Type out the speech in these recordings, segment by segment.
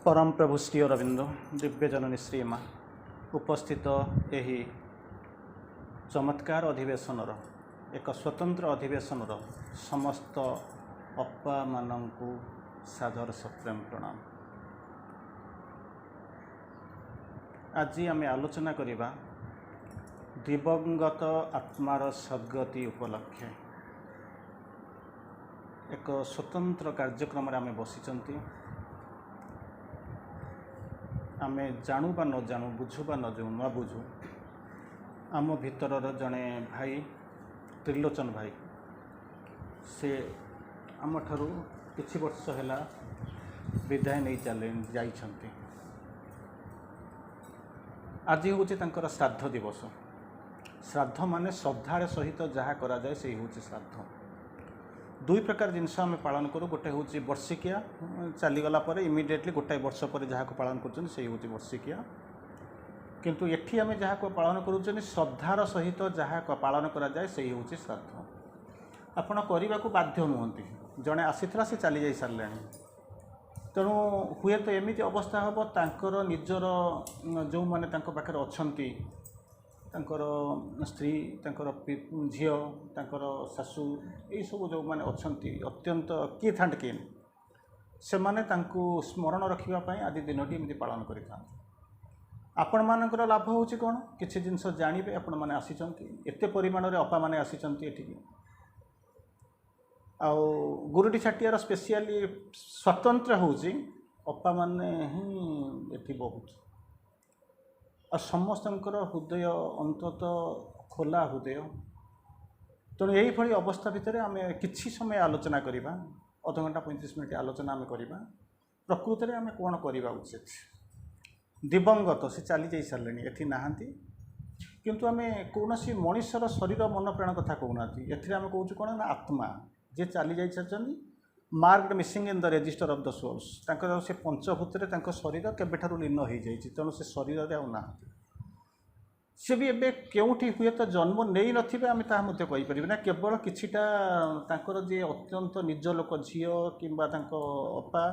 परम प्रभु श्री अरविंद दिव्य जननी श्री माँ उपस्थित यही चमत्कार अधिवेशन एक स्वतंत्र अधिवेशन समस्त अपा मानू सादर सप्रेम प्रणाम। आज आम आलोचना करिबा दिवंगत आत्मार सद्गति उपलक्षे एक स्वतंत्र कार्यक्रम आम बसिचंती। आमे जानू बा न जानू बुझू बा न जाऊँ न बुझू आम भीतर जड़े भाई त्रिलोचन भाई से आम ठारू किछि वर्ष है विदाय नहीं चले जाइछंती। आज हूँ श्राद्ध दिवस। श्राद्ध माने श्रद्धार सहित जहाँ करा जाए से हूँ श्राद्ध। दुई प्रकार जिनस आम पालन करूँ। गोटे हूँ वर्षिकिया चलीगला इमिडिएटली गोटाए वर्ष पर जहाँ को पालन कर हूँ वर्षिकिया। किंतु एठी आम जहाँ को पालन करूँ श्रद्धार सहित जहाँ पालन करा जाए से हूँ श्राद्ध। आपण करने को बाध्य नुहति। जड़े आसीला से चली जा सारे तेणु हुए तो एमती अवस्था हम तांकर निजर जो मैंने पाखे अच्छी तांकर स्त्री तांकर झील तांकर सासू यही सब जो मैंने अच्छी अत्यंत किथ एंड किन से माने तांको स्मरण रखापी आज दिनटी एमती पालन करें। आपण मानकर लाभ होची कौन किसी जिनस जानवे आपण मैंने आसीचंती एते परिमाण रे अपा माने आसीचंती एठिकी। आउ गुरुटी छाटियार स्पेशली स्वतंत्र होची अपा माने ही एठी बहुत और समस्तंकर हृदय अंतत खोला हृदय। तेणु यही भली अवस्था भितर आम किछि समय आलोचना करिबा। अध घंटा 35 मिनिट आलोचना आम करिबा प्रकृति आम कौन करवा उचित। दिवंगत से चली जा सारे एठी नाहांती किंतु आम कौन मनुष्यर शरीर मन प्राण कथा कहूना एथिरे आम कहूँ कौन ना आत्मा जे चली जा सारी marked missing in the register of the souls तांकर से पंचभूत शरीर केबेठारु लीन हो जाइए। तेणु से शरीर ना सी भी एबे केउठी हुए तो जन्म नहीं नथिबे आम ताहा कहीपर ना केवल किछिटा तांकर जे अत्यंत निज लोक झील किंबा तांको अपा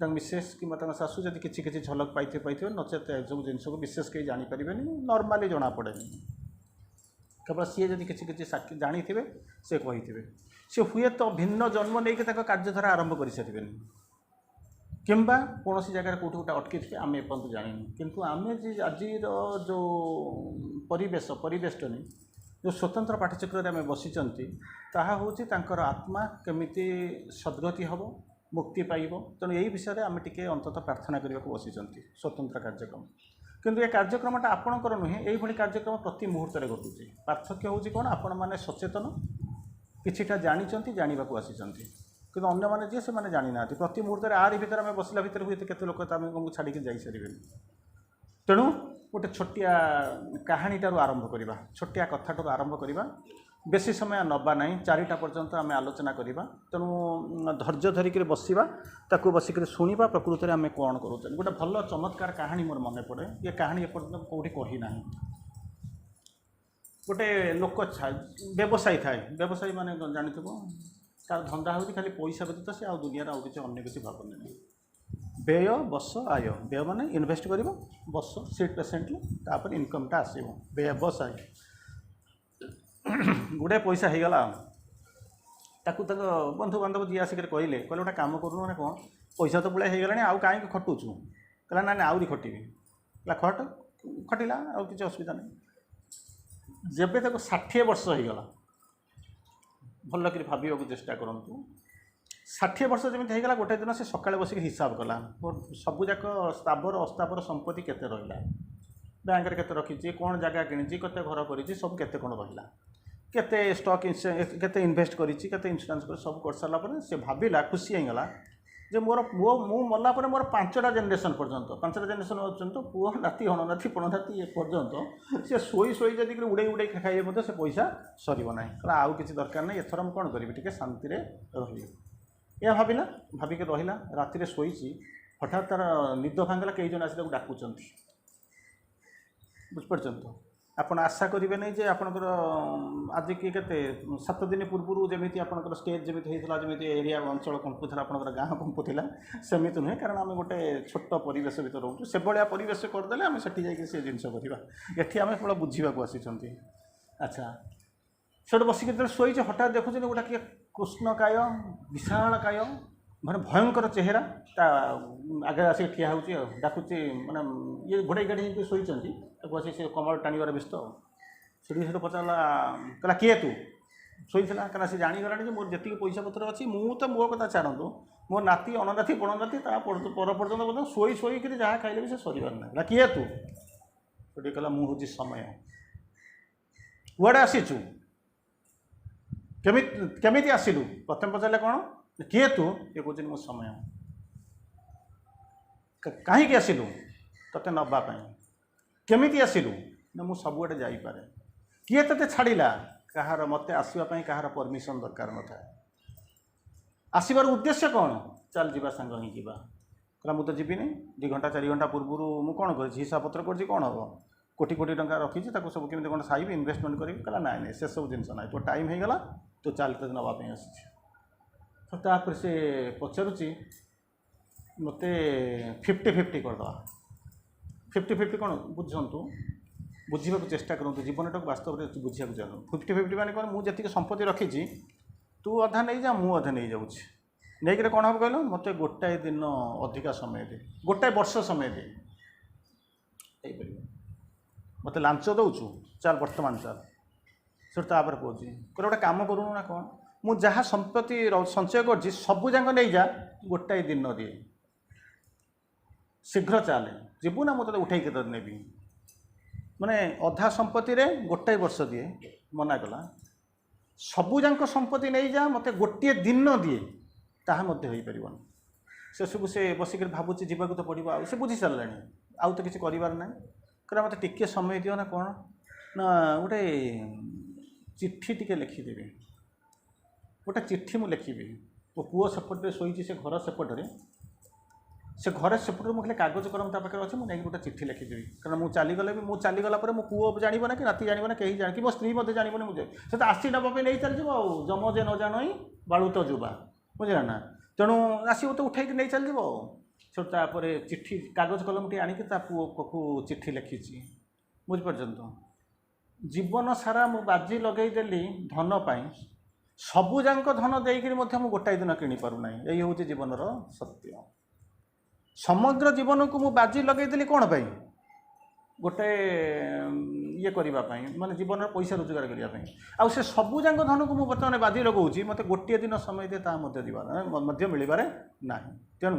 मिसेस किंबा सासू जदि किछि किछि झलक पाइथे नचेत सब जिनस को विशेष कहीं जापर नॉर्मली जना पड़े। केवल सी जदि किछि किछि साक्षी जानी थे से कही से हुए तो भिन्न जन्म नहीं कार्यधारा आरंभ कर सारे किंबा कौन सी जगह कौट गोटे अटकी थे आम एपर्त जानी। किंतु आम आज जो परिवेश परिवेष्टनी जो स्वतंत्र पाठचक्र आम बसिचंती ताहा होची तांकर आत्मा केमिति सद्गति हम मुक्ति पाइब। तेणु यही विषय आम टिके अंततः प्रार्थना करने को बसिचंती स्वतंत्र कार्यक्रम। किंतु ये कार्यक्रमटा आपणकर नुहे यही कार्यक्रम प्रति मुहूर्त घटुची। पार्थक्य होची कौन आपण मैंने सचेतन किछिटा जानी जाना आसीचंती किंतु अन्य माने जे से माने जानी ना प्रति मुहूर्त आरी भितर आम बसला भितर हुए केते लोक आमको छाड़ी जाई सारे। तेणु गोटे छोटिया कहानीटारू आरंभ करवा छोटिया कथाटारू आरंभ करवा बेसी समय नबा ना 4टा पर्यंत आम आलोचना करवा। तेणु धैर्य धरिक बसवा ताकू बसिक शुणा प्रकृति आम कौन करूँ। गोटे भल चमत्कार कहानी मोर मन पड़े ये कहानी एपर्यंत कौटी कही ना। गोटे लोक व्यवसायी थाए व्यवसायी माने जानी तार धंदा हो खाली पैसा व्यतीत से आउ दुनिया आउ किसी अन्य किसी भावना नहीं। व्यय बस आय व्यय माने इन्वेस्ट कर बस सीट पेसेंटली तापर इनकमटा आसो व्यय बस आय गुड़े पैसा हो गला ताकू तक बंधु बांधव जी आसिक कहले गोटे काम करूँ ना कौन पैसा तो पुलिया हो गला आउ कहीं खटुचु कहला ना आहरी खटिबी खट खटिला आउ किसी असुविधा नहीं। जेबे तक 60 वर्ष हो गला भल कर भाव चेष्टा करूँ 60 वर्ष जमी होगा गोटे दिन से सकाଳେ बसिक हिसाब कला मोर सबूक स्थावर अस्तावर संपत्ति केते रहा बैंक केते रखी कौन जगह किणी केते घर कर सब केते कौन रहा केते स्टॉक केते इन्वेस्ट करिछि केते इंश्योरेंस कर सब कर सारा पर से भाविला खुशी होगला जे मोर पुओ मु मरला पर मोर 5टा जेनेरेशन पर्यंत 5टा जेनेरेशन पर्यंत पुओ नाती हणनाती पणनाती पर्यंत से शोई शोई जदि उड़े उड़े खाइए से पैसा सर ना आउ किसी दरकार नहीं एथर मुझे कौन करी टे शांति रही या भाविला भाविक रहा राति शोची हठात तार निद भांगला कई जन आसी डाकुंट बुझिपार तो ଆପଣ ଆଶା କରିବେ ନାହିଁ ଯେ ଆପଣଙ୍କର ଆଜି କି କେତେ 7 ଦିନ ପୂର୍ବରୁ ଯେମିତି ଆପଣଙ୍କର ଷ୍ଟେଜ୍ ଯେମିତି ହେଇଥିଲା, ଯେମିତି ଏରିଆ ଅଞ୍ଚଳ କମ୍ପୁଥିଲା, ଆପଣଙ୍କର ଗାଁ କମ୍ପୁଥିଲା, ସେମିତି ନୁହେଁ। କାରଣ ଆମେ ଗୋଟେ ଛୋଟ ପରିବେଶ ଭିତରେ ରହୁଛୁ। ସେଭଳିଆ ପରିବେଶ କରିଦେଲେ ଆମେ ସେଠି ଯାଇକି ସେ ଜିନିଷ କରିବା। ଏଠି ଆମେ କେବଳ ବୁଝିବାକୁ ଆସିଛନ୍ତି। ଆଚ୍ଛା, ସେଠୁ ବସିକି ଯେତେବେଳେ ଶୋଇଛି ହଠାତ୍ ଦେଖୁଛନ୍ତି ଗୋଟେ କିଏ କୃଷ୍ଣକାୟ ବିଶାଳକାୟ ମାନେ ଭୟଙ୍କର ଚେହେରା ତା ଆଗରେ ଆସିକି ଠିଆ ହେଉଛି ଆଉ ଡାକୁଛି। ମାନେ ଇଏ ଘୋଡ଼େଇ ଗାଡ଼ି ହେଇକି ଶୋଇଛନ୍ତି, ତାକୁ ଆସି ସେ କମଳ ଟାଣିବାର ବ୍ୟସ୍ତ। ସେଠୁ ପଚାରିଲା, କହିଲା କିଏ ତୁ? ଶୋଇଥିଲା, କାରଣ ସେ ଜାଣିଗଲାଣି ଯେ ମୋର ଯେତିକି ପଇସା ପତ୍ର ଅଛି, ମୁଁ ତ ମୋ କଥା ଛାଡ଼ନ୍ତୁ, ମୋ ନାତି ଅଣନାତି ବଣନାତି ତା ପର ପର୍ଯ୍ୟନ୍ତ ମଧ୍ୟ ଶୋଇକିରି ଯାହା ଖାଇଲେ ବି ସେ ସରିବାର ନାହିଁ। କହିଲା କିଏ ତୁ? ସେଠି କହିଲା ମୁଁ ହେଉଛି ସମୟ। କୁଆଡ଼େ ଆସିଛୁ? କେମିତି ଆସିଲୁ? ପ୍ରଥମେ ପଚାରିଲେ କ'ଣ, କିଏ ତୁ? ଇଏ କହୁଛନ୍ତି ମୁଁ ସମୟ। କାହିଁକି ଆସିଲୁ? ତୋତେ ନେବା ପାଇଁ। କେମିତି ଆସିଲୁ? ନା ମୁଁ ସବୁଆଡ଼େ ଯାଇପାରେ। କିଏ ତୋତେ ଛାଡ଼ିଲା? କାହାର ମୋତେ ଆସିବା ପାଇଁ କାହାର ପରମିସନ୍ ଦରକାର ନଥାଏ। ଆସିବାର ଉଦ୍ଦେଶ୍ୟ କ'ଣ? ଚାଲ ଯିବା, ସାଙ୍ଗ ହିଁ ଯିବା। କହିଲା ମୁଁ ତ ଯିବିନି, 2 ଘଣ୍ଟା 4 ଘଣ୍ଟା ପୂର୍ବରୁ ମୁଁ କ'ଣ କରିଛି, ହିସାବ ପତ୍ର କରିଛି, କ'ଣ ହେବ, କୋଟି କୋଟି ଟଙ୍କା ରଖିଛି, ତାକୁ ସବୁ କେମିତି କ'ଣ ସାଇବି, ଇନଭେଷ୍ଟମେଣ୍ଟ କରିବି। କହିଲା ନାଇଁ ନାଇଁ, ସେସବୁ ଜିନିଷ ନାହିଁ, ତୋ ଟାଇମ୍ ହେଇଗଲା, ତୁ ଚାଲ, ତୋତେ ନେବା ପାଇଁ ଆସିଛି। ତ ତାପରେ ସେ ପଚାରୁଛି ମୋତେ 50-50 କରିଦେବା। 50-50 କ'ଣ ବୁଝନ୍ତୁ, ବୁଝିବାକୁ ଚେଷ୍ଟା କରନ୍ତୁ, ଜୀବନଟାକୁ ବାସ୍ତବରେ ବୁଝିବାକୁ ଚାଲନ୍ତୁ। 50-50 ମାନେ କ'ଣ, ମୁଁ ଯେତିକି ସମ୍ପତ୍ତି ରଖିଛି ତୁ ଅଧା ନେଇଯା, ମୁଁ ଅଧା ନେଇଯାଉଛି। ନେଇକିରି କ'ଣ ହେବ କହିଲ, ମୋତେ ଗୋଟାଏ ଦିନ ଅଧିକା ସମୟ ଦେ, ଗୋଟାଏ ବର୍ଷ ସମୟ ଦେ। ହେଇପାରିବ? ମୋତେ ଲାଞ୍ଚ ଦେଉଛୁ, ଚାଲ ବର୍ତ୍ତମାନ ଚାଲ। ସେଠୁ ତାପରେ କହୁଛି, କହିଲେ ଗୋଟେ କାମ କରୁନୁ ନା କ'ଣ, ମୁଁ ଯାହା ସମ୍ପତ୍ତି ସଞ୍ଚୟ କରିଛି ସବୁ ଯାକ ନେଇଯା, ଗୋଟାଏ ଦିନ ଦିଏ, ଶୀଘ୍ର ଚାଲେ, ଯିବୁ ନା ମୁଁ ତୋତେ ଉଠେଇକି ତୋତେ ନେବି। ମାନେ ଅଧା ସମ୍ପତ୍ତିରେ ଗୋଟାଏ ବର୍ଷ ଦିଏ, ମନା କଲା। ସବୁଯାକ ସମ୍ପତ୍ତି ନେଇଯା, ମୋତେ ଗୋଟିଏ ଦିନ ଦିଏ, ତାହା ମଧ୍ୟ ହେଇପାରିବନି। ସେସବୁ ସେ ବସିକରି ଭାବୁଛି, ଯିବାକୁ ତ ପଡ଼ିବ। ଆଉ ସେ ବୁଝି ସାରିଲାଣି, ଆଉ ତ କିଛି କରିବାର ନାହିଁ। କହିଲା ମୋତେ ଟିକିଏ ସମୟ ଦିଅ ନା କ'ଣ, ନା ଗୋଟେ ଚିଠି ଟିକେ ଲେଖିଦେବି, ଗୋଟେ ଚିଠି ମୁଁ ଲେଖିବି। ମୋ ପୁଅ ସେପଟରେ ଶୋଇଛି, ସେ ଘର ସେପଟରେ, ସେ ଘରେ ସେପଟରେ ମୁଁ ଖାଲି କାଗଜ କଲମ ତା ପାଖରେ ଅଛି, ମୁଁ ନେଇକି ଗୋଟେ ଚିଠି ଲେଖିଦେବି। କାରଣ ମୁଁ ଚାଲିଗଲେ ବି, ମୁଁ ଚାଲିଗଲା ପରେ ମୋ ପୁଅ ଜାଣିବ ନା, କି ନାତି ଜାଣିବ ନା, କେହି ଜାଣି, କି ମୋ ସ୍ତ୍ରୀ ମଧ୍ୟ ଜାଣିବନି। ମୁଁ ସେ ତ ଆସି ନେବା ପାଇଁ ନେଇ ଚାଲିଯିବ, ଆଉ ଯମ ଯେ ନ ଜାଣଇ ବାଳୁତ ଯୁବା, ବୁଝିଲା ନା। ତେଣୁ ଆସିବ ତ ଉଠେଇକି ନେଇ ଚାଲିଯିବ। ଆଉ ସେଠୁ ତାପରେ ଚିଠି କାଗଜ କଲମଟି ଆଣିକି ତା ପୁଅ ପାଖକୁ ଚିଠି ଲେଖିଛି। ବୁଝିପାରୁଛନ୍ତି ତ? ଜୀବନ ସାରା ମୁଁ ବାଜି ଲଗେଇଦେଲି ଧନ ପାଇଁ, ସବୁଯାକ ଧନ ଦେଇକରି ମଧ୍ୟ ମୁଁ ଗୋଟାଏ ଦିନ କିଣିପାରୁନାହିଁ। ଏଇ ହେଉଛି ଜୀବନର ସତ୍ୟ। ସମଗ୍ର ଜୀବନକୁ ମୁଁ ବାଜି ଲଗେଇଦେଲି କ'ଣ ପାଇଁ? ଗୋଟେ ଇଏ କରିବା ପାଇଁ, ମାନେ ଜୀବନର ପଇସା ରୋଜଗାର କରିବା ପାଇଁ। ଆଉ ସେ ସବୁଯାକ ଧନକୁ ମୁଁ ବର୍ତ୍ତମାନ ବାଜି ଲଗାଉଛି, ମୋତେ ଗୋଟିଏ ଦିନ ସମୟ ଦିଏ, ତାହା ମଧ୍ୟ ମିଳିବାରେ ନାହିଁ। ତେଣୁ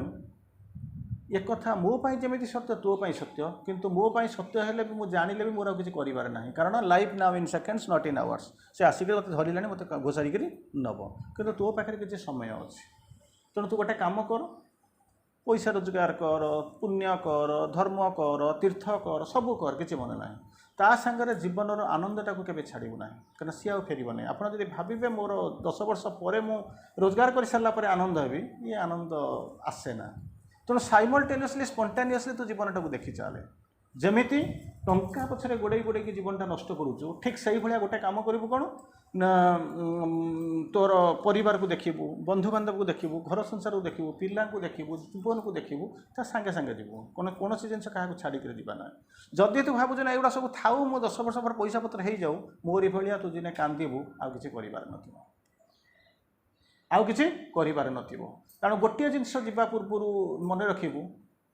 ଏକଥା ମୋ ପାଇଁ ଯେମିତି ସତ୍ୟ, ତୋ ପାଇଁ ସତ୍ୟ, କିନ୍ତୁ ମୋ ପାଇଁ ସତ୍ୟ ହେଲେ ବି ମୁଁ ଜାଣିଲେ ବି ମୋର ଆଉ କିଛି କରିବାର ନାହିଁ। କାରଣ life now in seconds, not in hours. ସେ ଆସିକି ମୋତେ ଧରିଲାଣି, ମୋତେ ଘୋଷାରିକିରି ନେବ, କିନ୍ତୁ ତୋ ପାଖରେ କିଛି ସମୟ ଅଛି। ତେଣୁ ତୁ ଗୋଟେ କାମ କର, ପଇସା ରୋଜଗାର କର, ପୁଣ୍ୟ କର, ଧର୍ମ କର, ତୀର୍ଥ କର, ସବୁ କର, କିଛି ମନେ ନାହିଁ। ତା ସାଙ୍ଗରେ ଜୀବନର ଆନନ୍ଦଟାକୁ କେବେ ଛାଡ଼ିବୁ ନାହିଁ, କାରଣ ସିଏ ଆଉ ଫେରିବ ନାହିଁ। ଆପଣ ଯଦି ଭାବିବେ ମୋର 10 ବର୍ଷ ପରେ ମୁଁ ରୋଜଗାର କରିସାରିଲା ପରେ ଆନନ୍ଦ ହେବି, ଇଏ ଆନନ୍ଦ ଆସେ ନା। ତେଣୁ ସାଇମଲ୍ଟେନିୟସଲି, ସ୍ପଣ୍ଟାନିୟସଲି ତୁ ଜୀବନଟାକୁ ଦେଖି ଚାଲେ। ଯେମିତି ଟଙ୍କା ପଛରେ ଗୋଡ଼େଇକି ଜୀବନଟା ନଷ୍ଟ କରୁଛୁ, ଠିକ୍ ସେଇଭଳିଆ ଗୋଟେ କାମ କରିବୁ। କ'ଣ ନା, ତୋର ପରିବାରକୁ ଦେଖିବୁ, ବନ୍ଧୁବାନ୍ଧବକୁ ଦେଖିବୁ, ଘର ସଂସାରକୁ ଦେଖିବୁ, ପିଲାଙ୍କୁ ଦେଖିବୁ, ଜୀବନକୁ ଦେଖିବୁ, ତା ସାଙ୍ଗେ ସାଙ୍ଗେ ଯିବୁ। କୌଣସି ଜିନିଷ କାହାକୁ ଛାଡ଼ିକରି ଯିବା ନାହିଁ। ଯଦି ତୁ ଭାବୁଛୁ ନା ଏଗୁଡ଼ା ସବୁ ଥାଉ, ମୁଁ 10 ବର୍ଷ ପରେ ପଇସା ପତ୍ର ହେଇଯାଉ, ମୋରି ଭଳିଆ ତୁ ଦିନେ କାନ୍ଦିବୁ, ଆଉ କିଛି କରିବାର ନଥିବ, ଆଉ କିଛି କରିବାର ନଥିବ। କାରଣ ଗୋଟିଏ ଜିନିଷ ଯିବା ପୂର୍ବରୁ ମନେ ରଖିବୁ,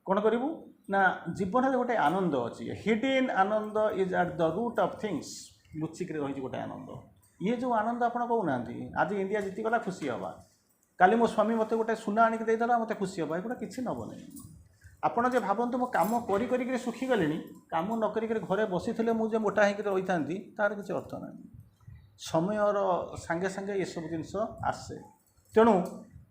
କ'ଣ କରିବୁ ନା, ଜୀବନରେ ଗୋଟେ ଆନନ୍ଦ ଅଛି। Hidden Ananda is at the root of things. ଲୁଚିକିରି ରହିଛି ଗୋଟେ ଆନନ୍ଦ। ଇଏ ଯେଉଁ ଆନନ୍ଦ ଆପଣ କହୁନାହାନ୍ତି, ଆଜି ଇଣ୍ଡିଆ ଜିତିଗଲା ଖୁସି ହେବା, କାଲି ମୋ ସ୍ୱାମୀ ମୋତେ ଗୋଟେ ସୁନା ଆଣିକି ଦେଇଦେଲା ମୋତେ ଖୁସି ହେବା, ଏଗୁଡ଼ା କିଛି ନେବନି। ଆପଣ ଯେ ଭାବନ୍ତୁ ମୁଁ କାମ କରିକରି ଶୁଖିଗଲିଣି, କାମ ନ କରିକରି ଘରେ ବସିଥିଲେ ମୁଁ ଯେ ମୋଟା ହେଇକି ରହିଥାନ୍ତି, ତାର କିଛି ଅର୍ଥ ନାହିଁ। ସମୟର ସାଙ୍ଗେ ସାଙ୍ଗେ ଏସବୁ ଜିନିଷ ଆସେ। ତେଣୁ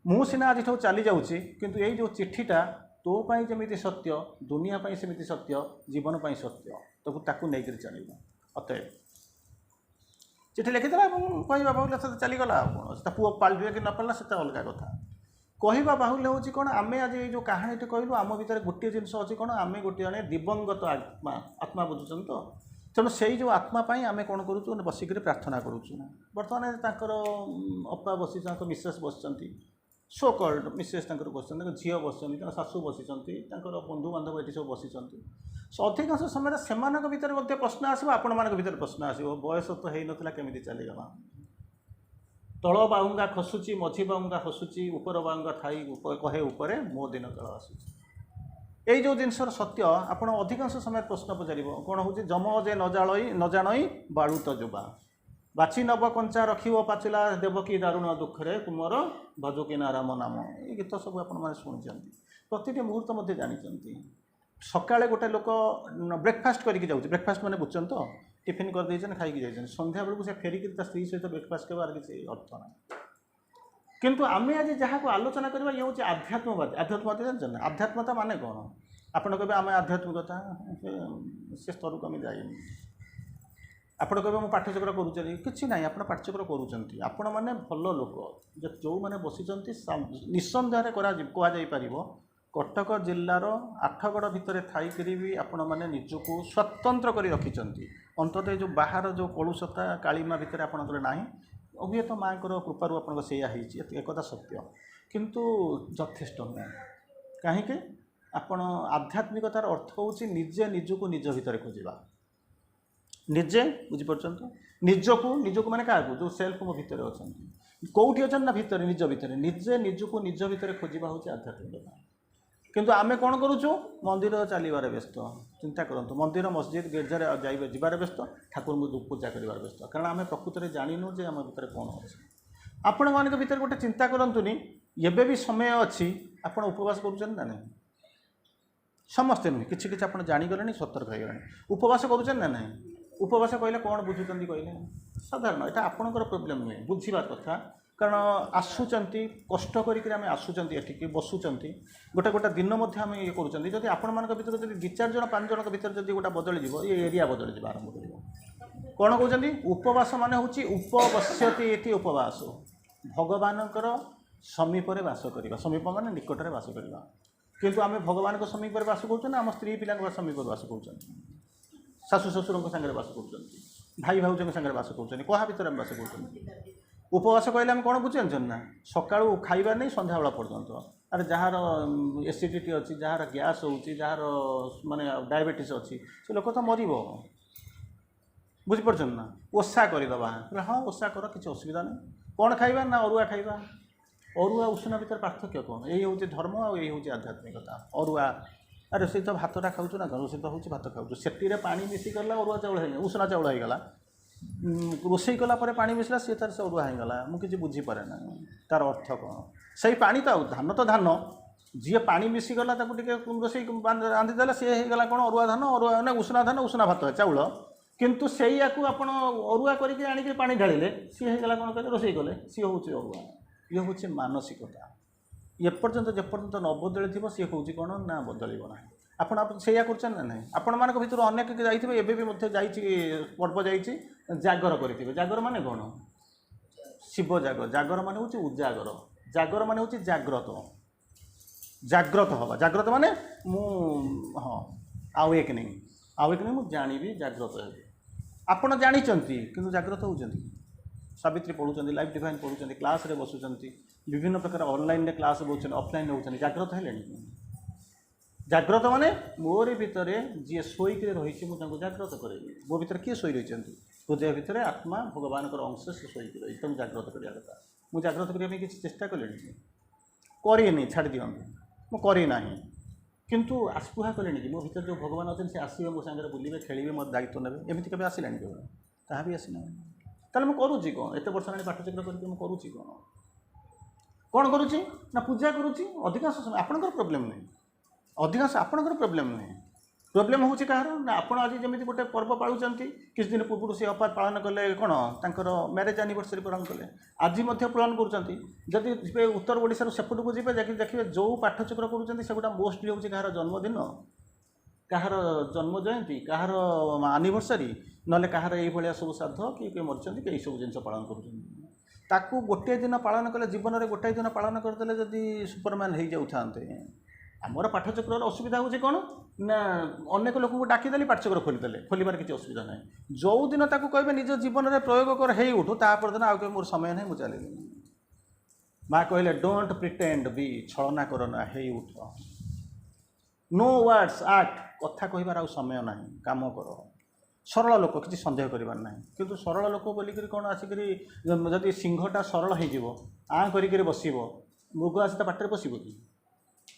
ମୁଁ ସିନା ଆଜିଠାରୁ ଚାଲିଯାଉଛି, କିନ୍ତୁ ଏଇ ଯେଉଁ ଚିଠିଟା ତୋ ପାଇଁ ଯେମିତି ସତ୍ୟ, ଦୁନିଆ ପାଇଁ ସେମିତି ସତ୍ୟ, ଜୀବନ ପାଇଁ ସତ୍ୟ। ତାକୁ ନେଇକରି ଚାଲିବ। ଅତଏବ ଚିଠି ଲେଖିଦେଲା ଏବଂ କହିବା ବାହୁଲ୍ୟ ସେତେ ଚାଲିଗଲା। ଆଉ କ'ଣ, ତା ପୁଅ ପାଳିବେ କି ନ ପାରିଲା ସେଟା ଅଲଗା କଥା। କହିବା ବାହୁଲ୍ୟ ହେଉଛି କ'ଣ, ଆମେ ଆଜି ଏଇ ଯେଉଁ କାହାଣୀଟି କହିଲୁ, ଆମ ଭିତରେ ଗୋଟିଏ ଜିନିଷ ଅଛି କ'ଣ, ଆମେ ଗୋଟିଏ ଜଣେ ଦିବଙ୍ଗତ ଆତ୍ମା ବୁଝୁଛନ୍ତି ତ, तेणु से जो आत्मा आम कौन करूँ बसिक प्रार्थना करुचु बर्तमान अप्पा बसी मिसेस बस सो कल्ड मिसेस बस झील बस शाशु बसी बंधु बांधव ये सब बसी अधिकांश समय से भर प्रश्न आसो आपण मान भर प्रश्न आसो बयस तो हो नाला केमी चलीगला तल बाउंगा खसुची मझी बाउंगा हसुची उपर बाउंगा थाई कहे उपरे मो दिन काल आसूची यही जो जिनसर सत्य आपण अधिकांश समय प्रश्न पचार कौन हूँ जम जे न जानई बाड़ू तो जुबा बाची नब कंचा रखिव पाचिला देवकी दारुण दुखरे तुमर भजुकी नाराम नाम ये गीत सब आपने शुणी प्रति मुहूर्त मध्य जानी सकाଳେ गोटे लोक ब्रेकफास्ट करके जाऊँ ब्रेकफास्ट मैंने बुझुन तो टिफिन कर देते खाई जाइए संध्या बेलू से फेरिक स्त्री सहित ब्रेकफास्ट करवार किसी अर्थ ना किंतु आम आज जहाँ को आलोचना करवा ये हूँ आध्यात्मवादी आध्यात्मवादी जानते आध्यात्मता माने कौन आपड़ कहे आम आध्यात्मिकता से स्तर को आम जाइए आपड़ कहे मुझे पाठचक्र करूँ कि ना आप पाठचक्र करूँ आपण मैंने भल लोक जो मैंने बसी निसंदेह कहुपर कटक जिलार आठगड़ भितर थी भी आपण मैंने निजको स्वतंत्र कर रखिंट अंततः जो बाहर जो कलुषता कालीमा भितर आपंकर ना हुए तो माँ को कृपारू आप एक सत्य किंतु यथेष्ट नुहे कहीं आपण आध्यात्मिकतार अर्थ हूँ निजे निजको निज भितर खोजा निजे बुझीपार निजको निजको मैंने क्या जो सेल्फ मो भितर अच्छा कौटी अच्छा ना भितर निज भितर निजे निजको निज भितर खोजा हूँ आध्यात्मिकता किंतु आमे कौन करूँ मंदिर चलबार व्यस्त चिंता करूँ मंदिर मस्जिद गिरजार जबार व्यस्त ठाकुर पूजा कर व्यस्त कारण आम प्रकृत में जानू जे आम भर कौन अच्छे आपण मान भर गोटे चिंता करूँ एबे भी समय अच्छी आप उपवास करुँच ना नहीं समस्ते नुहे कि आप जागले सतर्क हो गले उपवास करुँच ना नहीं उपवास कहले कौन बुझुंट कहले साधारण यहाँ आपणकर प्रोब्लेम नुहे बुझार कथा कारण आसुंच कष्ट करें आसुँच एठिक बसुँच गोटे गोटे दिन आम ये करुँच आपण मान भर जो 2-4 जन 5 जन भर जब गोटा बदल ये एरिया बदल आरंभ कर कौन कहते उपवास मान हूँ उपवश्यति ये उपवास भगवानकर समीपरे बास करवा समीप मान निकटने बास करवा किंतु आम भगवान समीप बास करूँ आम स्त्री पिला समीप बास कर शाशु शशुर सागर बास कर भाई भाउज सागर बास कर क्या भितर बास कर उपवास कहले आम कौन बुझे ना सका खाइबार नहीं संध्या बेला पर्यंत अरे जार एसिडिटी अच्छी जार गैस होची जार माने डायबिटीज अच्छी से लोक तो मर बुझीपार ना ओषा करदे हाँ ओषा कर किसी असुविधा नहीं कौन खाइबा ना अरुआ खाइबा अरुआ उषुना भीतर पार्थक्य कौन यही हूँ धर्म और यही हूँ आध्यात्मिकता अरुआ अरे से तो भातटा खाऊँ ना रोषे तो हूँ भात खाऊँ से पानी मिसिगला अरुआ चाउल हो उषुना चाउल होगा रोषे कलापर पानी मिसला सी तार से अरुआ होगला मुझे बुझीपे ना तार अर्थ कौन से पानी तो धान जी पानी मिसिगला रोषे रांधिदेला सी होगला कौन अरुआ धान अरुआ ना उषुना भात चाउल किंतु से आप अरुआ करके आणिक पानी ढालिले सी होगला कौन कहते रोषे कले सी हूँ अरुआ ये हूँ मानसिकता एपर्यंत जेपर्यंत न बदली थी सी हूँ कौन ना बदल ना आपण से ना ना आपण मान भर अनेक जाइए एवं पर्व जा जागर करेंगे जागर माने कौन शिव जागर जागर माने हूँ उजागर जागर माने हूँ जाग्रत जाग्रत हवा जाग्रत माने हाँ आवेकनिंग मुझे जानी जाग्रत है आपण जानी कि जाग्रत होती सावित्री पढ़ुं लाइफ डिवाइन पढ़ुं क्लास रे बसुँच विभिन्न प्रकार ऑनलाइन क्लास रोच ऑफलाइन होती जाग्रत है जाग्रत माने मोरी भितर जी शोक रही मुझे जाग्रत करेगी मो भर किए शोई रही हृदय भितर आत्मा भगवान अंश से शोक रही तुम जाग्रत करा कथा मुझे जाग्रत करने किसी चेष्टा कले करें छाड़ दिखाँ मुझे किंतु आस्पुहा कले कि मो भर जो भगवान अच्छे से आसवे मो सागर बुले खेलेंगे मो दायित्व ने एमती केवे आसला केवल ता भी आसना ताल मुझे करुँच कौन एत वर्ष ना पाठचक्र करके करुँच कौन करुँच ना पूजा करुँच अधिकांश समय आपंकर प्रोब्लेम नहीं अधिकांश आपंकर प्रोब्लेम नहीं प्रोब्लेम हूँ कहार ना आप आज जमी गोटे पर्व पालुंट किसी दिन पूर्व से अपार पालन कले कौन तर मैरेज एनिवर्सरी पालन कले आज पालन करुँच उत्तर ओडिशा सेपट को जी देखिए जो पाठचक्र करुँचा मोस्टली हूँ कहार जन्मदिन कहार जन्म जयंती कहार एनिवर्सरी ना कहार ये सब श्राद्ध कि मरचंती कि सब जिन पालन करूँ गोटे दिन पालन कले जीवन में गोटे दिन पालन करदे जदि सुपरमैन हो जाते आमर पाठचक्र असुविधा होची कौन ना अनेक लोक को डाकिदेली पाठचक्र खोलीदेले खोलबार किसी असुविधा ना जो दिन ताको कहबे निज जीवन में प्रयोग कर हे उठू तापर दिन आउ मोर समय नहीं मुझे चलिए माँ कहले डोंट प्रिटेंड बी छलना करना हे उठ नो वर्ड्स आर्ट कथा कहबार आ समय ना काम कर सरल लोक किसी सन्देह करार ना किंतु सरल लोक बोलिक कौन आसिक जदि सिंहटा सरल हो आँ कर बस मृग आसी ता पाटे पशब कि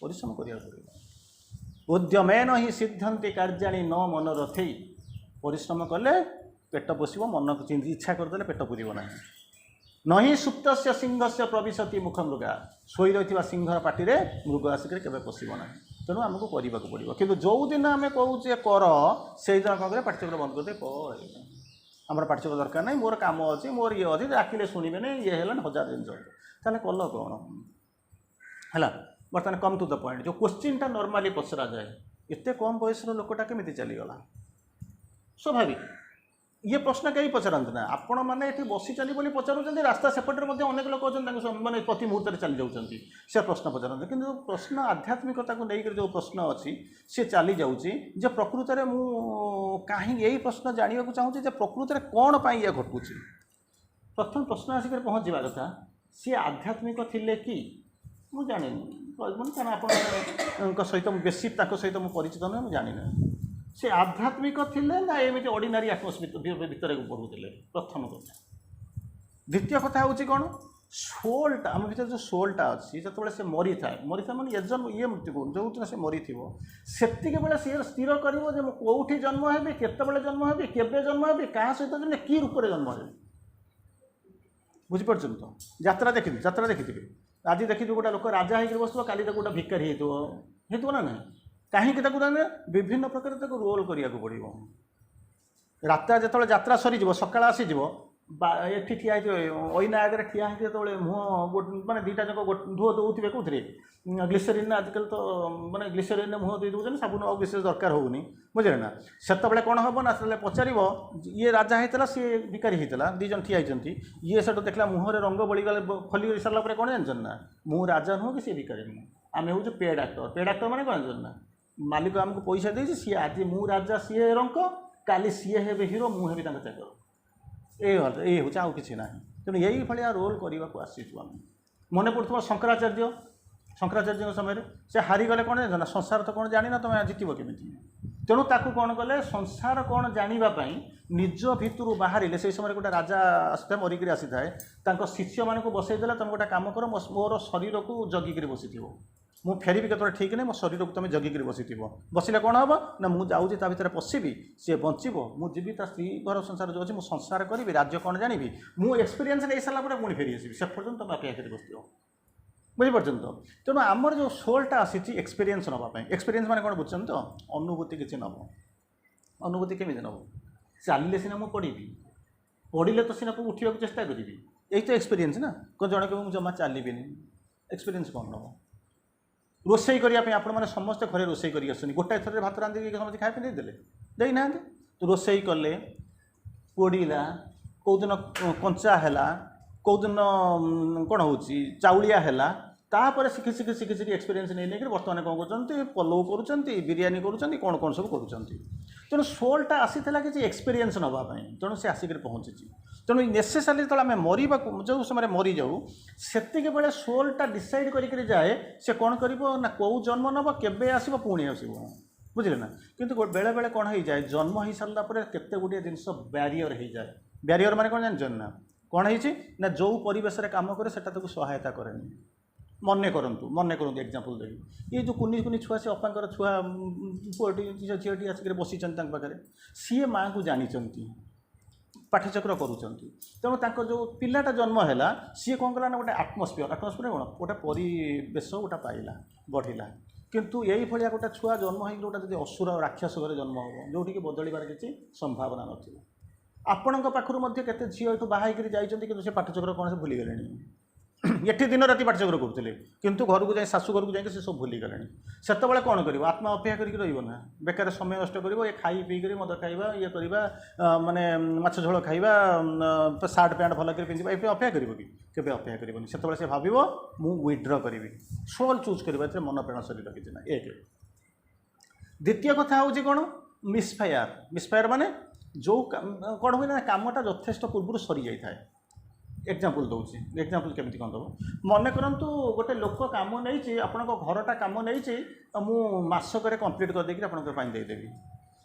परिश्रम करा पड़ो उद्यमेन ही सिद्धंती कार्याणी न मनरथई परिश्रम कले पेट पोषिब मन इच्छा करदे पेट पूरब ना नहीं सुप्त सिंह से प्रविशति मुख मृगा शोई रही सिंहर पार्टी मृग आसिक केवे पशब ना तेणु आमको करने को पड़ो कि जो दिन आम कहे कर से दिन कौन कर पाठचक्र बंद करदे आम पाठचक्र दरकार नहीं मोर कम अच्छी मोर ये अच्छी डाकिले शुणे नहीं ये है 1000 जिन कल कौन है बर्तमान कम टू द पॉइंट जो क्वेश्चन टा नॉर्मली पचरा जाए एत कम बयस लोकटा केमी चलीगला स्वाभाविक ये प्रश्न कहीं पचारती ना आपण मैंने ये बसी चली बोली पचारूँ रास्ता सेपटे अनेक लोग अच्छे मैंने प्रति मुहूर्त चली जाऊँगी से प्रश्न पचारते कि प्रश्न आध्यात्मिकता को लेकर जो प्रश्न अच्छी सी चली जाऊँगी जे प्रकृत में कहीं यही प्रश्न जानवा चाहूँगी जे प्रकृत में कौन पर यह घटुच प्रथम प्रश्न आसिक पहुँचवा कथा सी आध्यात्मिक थिले कि मुझे जानी कहना आप सहित बेसी सहित मुझे परिचित नुहे मुझे जानी से आध्यात्मिक थिले ना एमती ऑर्डिनरी आत्मस्मित भितर पढ़ुले प्रथम कथा द्वितीय कथा हूँ कौन सोलटा आम भर जो सोलटा अच्छी जो से मरी था मैंने ये मृत्यु जो दिन से मरी थो से सी स्थिर कर कौटी जन्म हेबी केतबेले जन्म हेबी केबे जन्म हेबी क्या सहित जन्म कि रूप में जन्म हेबी बुझीपार तो जात्रा देखी आज देखिए गोटे लोक राजा होकर बस काली गोटे भिकारी हो ना ना कहीं विभिन्न प्रकार रोल करने को पड़ो रात जो जात्रा सरीज सका आसीज ये ठिया अईना आगे ठिया जो मुह मानने दुईटा जाक धुओ दौथे कौन ग्लीसरीन आजकल तो मानने ग्लीसरीन मुह दे दूसरे साबुन और विशेष दरकार होनी बुझे ना से कौन हम ना से पचार ये राजा होता सी भिकारी होता दीज ठिया ये से देखला मुहर रंग बड़ीगले खोली सारा कौन जानते ना मु राजा नुह कि सी भिकारी नुह आम हूँ पेड आक्टर मैंने कौन जानते ना मालिक आमको पैसा दे सी आज मु राजा सी रंक काली सी हे हिरो मुझे चाकर ये हूँ आउ कि ना तेणु यही भाया रोल करने को आसीचु आम मन पड़ो शंकराचार्य समय से हारीगले कौन जान ना संसार तो कौन जानी ना तुम जितब केमी तेणु ताकू कौन कले संसार कौन जानापी निज भितर बाहर से समय गोटे राजा आसता मरिक आसी था शिष्य मान बसईदेला तुम गोटे कम कर मोर शरीर को जगिक बसी मु फेरी केतरे ठीक नहीं मो शरीर को तुम जगिक बसी बसिले कौन हम ना मुझे जाऊँगी ता भर पशिबी सी बचब मुझे ता स्त्री घर संसार जो अच्छी संसार करी राज्य कौन जानी मु एक्सपीरियंस नहीं सारापर पुणी फेरी आसबि से पर्यटन तुम अपेक्षा कर बस बुझीपार तो तेणु आमर जो सोलटा आसी एक्सपीरियंस नापी एक्सपीरियंस मैंने कौन बुझे तो अनुभूति किसी नब अनुभूति केमी नब चलिए सीना मुझे पढ़े तो सीना उठा चेष्टा करी यही तो एक्सपीरियंस ना कौन जड़े कह जमा चलि एक्सपीरियंस कौन नब रोसई करने आप समस्ते घरे रोसई कर गोटाए थर भात रांधिक समझे खाए देले ना तो रोसई कले पोड़ा कौदिन कंचा है कौदिन कौन हो चाउलिया है तापर शिखी शिखी शिखी शिखी एक्सपीरियंस नहीं बर्तमान कौन कर पलौ कर बिरियानी कर कौन कौन सब कर तेणु सोलटा आसीला किसी एक्सपीरियंस नापी तेणु से आसिक पहुँची तेणु नेसेसारी जो आम मरवा जो समय मरी जाऊ से बेले सोलटा डिसाइड कर जाए से कौन कर कौ जन्म नब के आसो पुणी आसो बुझे ना किंतु बेले बेले कौन हो जाए जन्म हो सारापर केते गुड़िया जिनस ब्यारियर हो जाए ब्यारियर माने कौन जान ना कौन है जो परिवेश कम करे सहायता करेनि मन करूँ एग्जांपल देवी ये जो कुनी कुनी छुआ से अपांकर छुआ पुटी झीटी आसिक बसी पाखे सी माँ को जानी पाठचक्र करूँ जो पिलाटा जन्म है सी कौन कला ना गोटे आटमोस्फियर कौन गोटे परिवेश गोटे पाइला बढ़ला किंतु यही भाया गोटे छुआ जन्म हो गोटे जब असुर राक्षस घर जन्म हो जोटि बदलबार किसी संभावना ना आपण पाखु केते झील ये बाहर जाइए कि पाठचक्र कौन से भूलीगले ଏଠି ଦିନ ରାତି ପାଠଚକ୍ର କରୁଥିଲେ କିନ୍ତୁ ଘରକୁ ଯାଇ ଶାଶୁ ଘରକୁ ଯାଇକି ସେ ସବୁ ଭୁଲିଗଲେଣି। ସେତେବେଳେ କ'ଣ କରିବ? ଆତ୍ମା ଅପେକ୍ଷା କରିକି ରହିବ ନା, ବେକାର ସମୟ ନଷ୍ଟ କରିବ, ଏ ଖାଇ ପିଇକରି ମଦ ଖାଇବା, ଇଏ କରିବା, ମାନେ ମାଛ ଝୋଳ ଖାଇବା, ସାର୍ଟ ପ୍ୟାଣ୍ଟ ଭଲ କରି ପିନ୍ଧିବା, ଏବେ ଅପେକ୍ଷା କରିବ କି? କେବେ ଅପେକ୍ଷା କରିବନି। ସେତେବେଳେ ସେ ଭାବିବ ମୁଁ ୱିଥଡ୍ର କରିବି। ସୋଲ୍ ଚୁଜ୍ କରିବା, ଏଥିରେ ମନ ପ୍ରାଣ ଶରୀର କିଛି ନାହିଁ। ଏକ। ଦ୍ୱିତୀୟ କଥା ହେଉଛି କ'ଣ? ମିସଫାୟାର। ମିସଫାୟାର ମାନେ ଯେଉଁ କ'ଣ ହୁଏ ନା, କାମଟା ଯଥେଷ୍ଟ ପୂର୍ବରୁ ସରିଯାଇଥାଏ। ଏକ୍ଜାମ୍ପଲ୍ ଦେଉଛି। ଏକ୍ଜାମ୍ପଲ୍ କେମିତି କ'ଣ ଦେବ? ମନେ କରନ୍ତୁ ଗୋଟେ ଲୋକ କାମ ନେଇଛି, ଆପଣଙ୍କ ଘରଟା କାମ ନେଇଛି, ମୁଁ ମାସକରେ କମ୍ପ୍ଲିଟ୍ କରିଦେଇକି ଆପଣଙ୍କ ପାଇଁ ଦେଇଦେବି।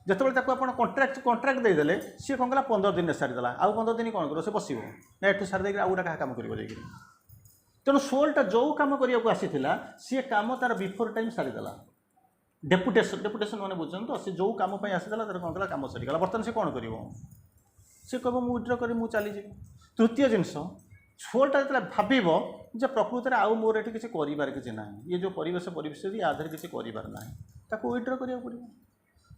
ଯେତେବେଳେ ତାକୁ ଆପଣ କଣ୍ଟ୍ରାକ୍ଟ ଦେଇଦେଲେ, ସିଏ କ'ଣ କଲା 15 ଦିନରେ ସାରିଦେଲା। ଆଉ 15 ଦିନ କ'ଣ କରିବ? ସେ ବସିବ ନା ଏଠୁ ସାରି ଦେଇକି ଆଉ ଗୋଟେ କାହା କାମ କରିବ ଯାଇକିରି? ତେଣୁ ସୋଲ୍ଟା ଯେଉଁ କାମ କରିବାକୁ ଆସିଥିଲା, ସିଏ କାମ ତାର ବିଫୋର୍ ଟାଇମ୍ ସାରିଦେଲା। ଡେପୁଟେସନ୍ ମାନେ ବୁଝୁଛନ୍ତି ତ? ସେ ଯେଉଁ କାମ ପାଇଁ ଆସିଥିଲା ତାର କ'ଣ କଲା? କାମ ସରିଗଲା। ବର୍ତ୍ତମାନ ସେ କ'ଣ କରିବ? ସେ କହିବ ମୁଁ ୱିଥଡ୍ର କରି ମୁଁ ଚାଲିଯିବି। ତୃତୀୟ ଜିନିଷ, ସୋଲ୍ଟା ଯେତେବେଳେ ଭାବିବ ଯେ ପ୍ରକୃତରେ ଆଉ ମୋର ଏଠି କିଛି କରିବାର କିଛି ନାହିଁ, ଇଏ ଯେଉଁ ପରିବେଶ ୟା ଦେହରେ କିଛି କରିବାର ନାହିଁ, ତାକୁ ୱିଥଡ୍ର କରିବାକୁ ପଡ଼ିବ।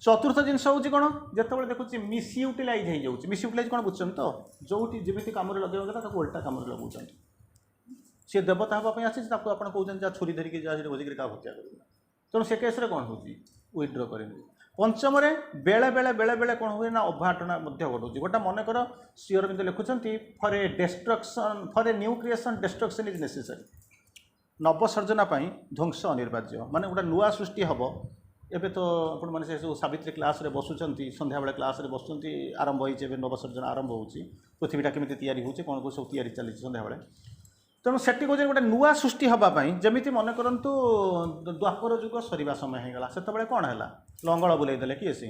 ଚତୁର୍ଥ ଜିନିଷ ହେଉଛି କ'ଣ? ଯେତେବେଳେ ଦେଖୁଛି ମିସ୍ୟୁଟିଲାଇଜ୍ ହେଇଯାଉଛି। ମିସ୍ୟୁଟିଲାଇଜ୍ କ'ଣ ବୁଝୁଛନ୍ତି ତ? ଯେଉଁଠି ଯେମିତି କାମରେ ଲଗେଇବା କଥା ତାକୁ ଓଲଟା କାମରେ ଲଗାଉଛନ୍ତି। ସିଏ ଦେବତା ହେବା ପାଇଁ ଆସିଛି, ତାକୁ ଆପଣ କହୁଛନ୍ତି ଯାହା ଛୁରୀ ଧରିକି ଯାହା ସେଠି ବସିକିରି କାହା ହତ୍ୟା କରିବ। ତେଣୁ ସେ କେସ୍ରେ କ'ଣ ହେଉଛି? ୱିଥଡ୍ର କରିନେବି। ପଞ୍ଚମରେ ବେଳେ ବେଳେ କ'ଣ ହୁଏ ନା, ଅଘଟଣା ମଧ୍ୟ ଘଟୁଛି। ଗୋଟେ ମନେକର ଶ୍ରୀ ଅରବିନ୍ଦ ଲେଖୁଛନ୍ତି for a new creation destruction is necessary. ନବସର୍ଜନା ପାଇଁ ଧ୍ୱଂସ ଅନିବାର୍ଯ୍ୟ। ମାନେ ଗୋଟେ ନୂଆ ସୃଷ୍ଟି ହେବ। ଏବେ ତ ଆପଣମାନେ ସେ ସବୁ ସାବିତ୍ରୀ କ୍ଲାସ୍ରେ ବସୁଛନ୍ତି, ସନ୍ଧ୍ୟାବେଳେ କ୍ଲାସ୍ରେ ବସୁଛନ୍ତି, ଆରମ୍ଭ ହୋଇଛି, ଏବେ ନବସର୍ଜନା ଆରମ୍ଭ ହେଉଛି। ପୃଥିବୀଟା କେମିତି ତିଆରି ହେଉଛି, କ'ଣ ସବୁ ତିଆରି ଚାଲିଛି ସନ୍ଧ୍ୟାବେଳେ। ତେଣୁ ସେଠି କହୁଛନ୍ତି ଗୋଟେ ନୂଆ ସୃଷ୍ଟି ହେବା ପାଇଁ, ଯେମିତି ମନେ କରନ୍ତୁ ଦ୍ୱାପର ଯୁଗ ସରିବା ସମୟ ହୋଇଗଲା। ସେତେବେଳେ କ'ଣ ହେଲା? ଲଙ୍ଗଳ ବୁଲେଇ ଦେଲେ। କିଏ ସେ?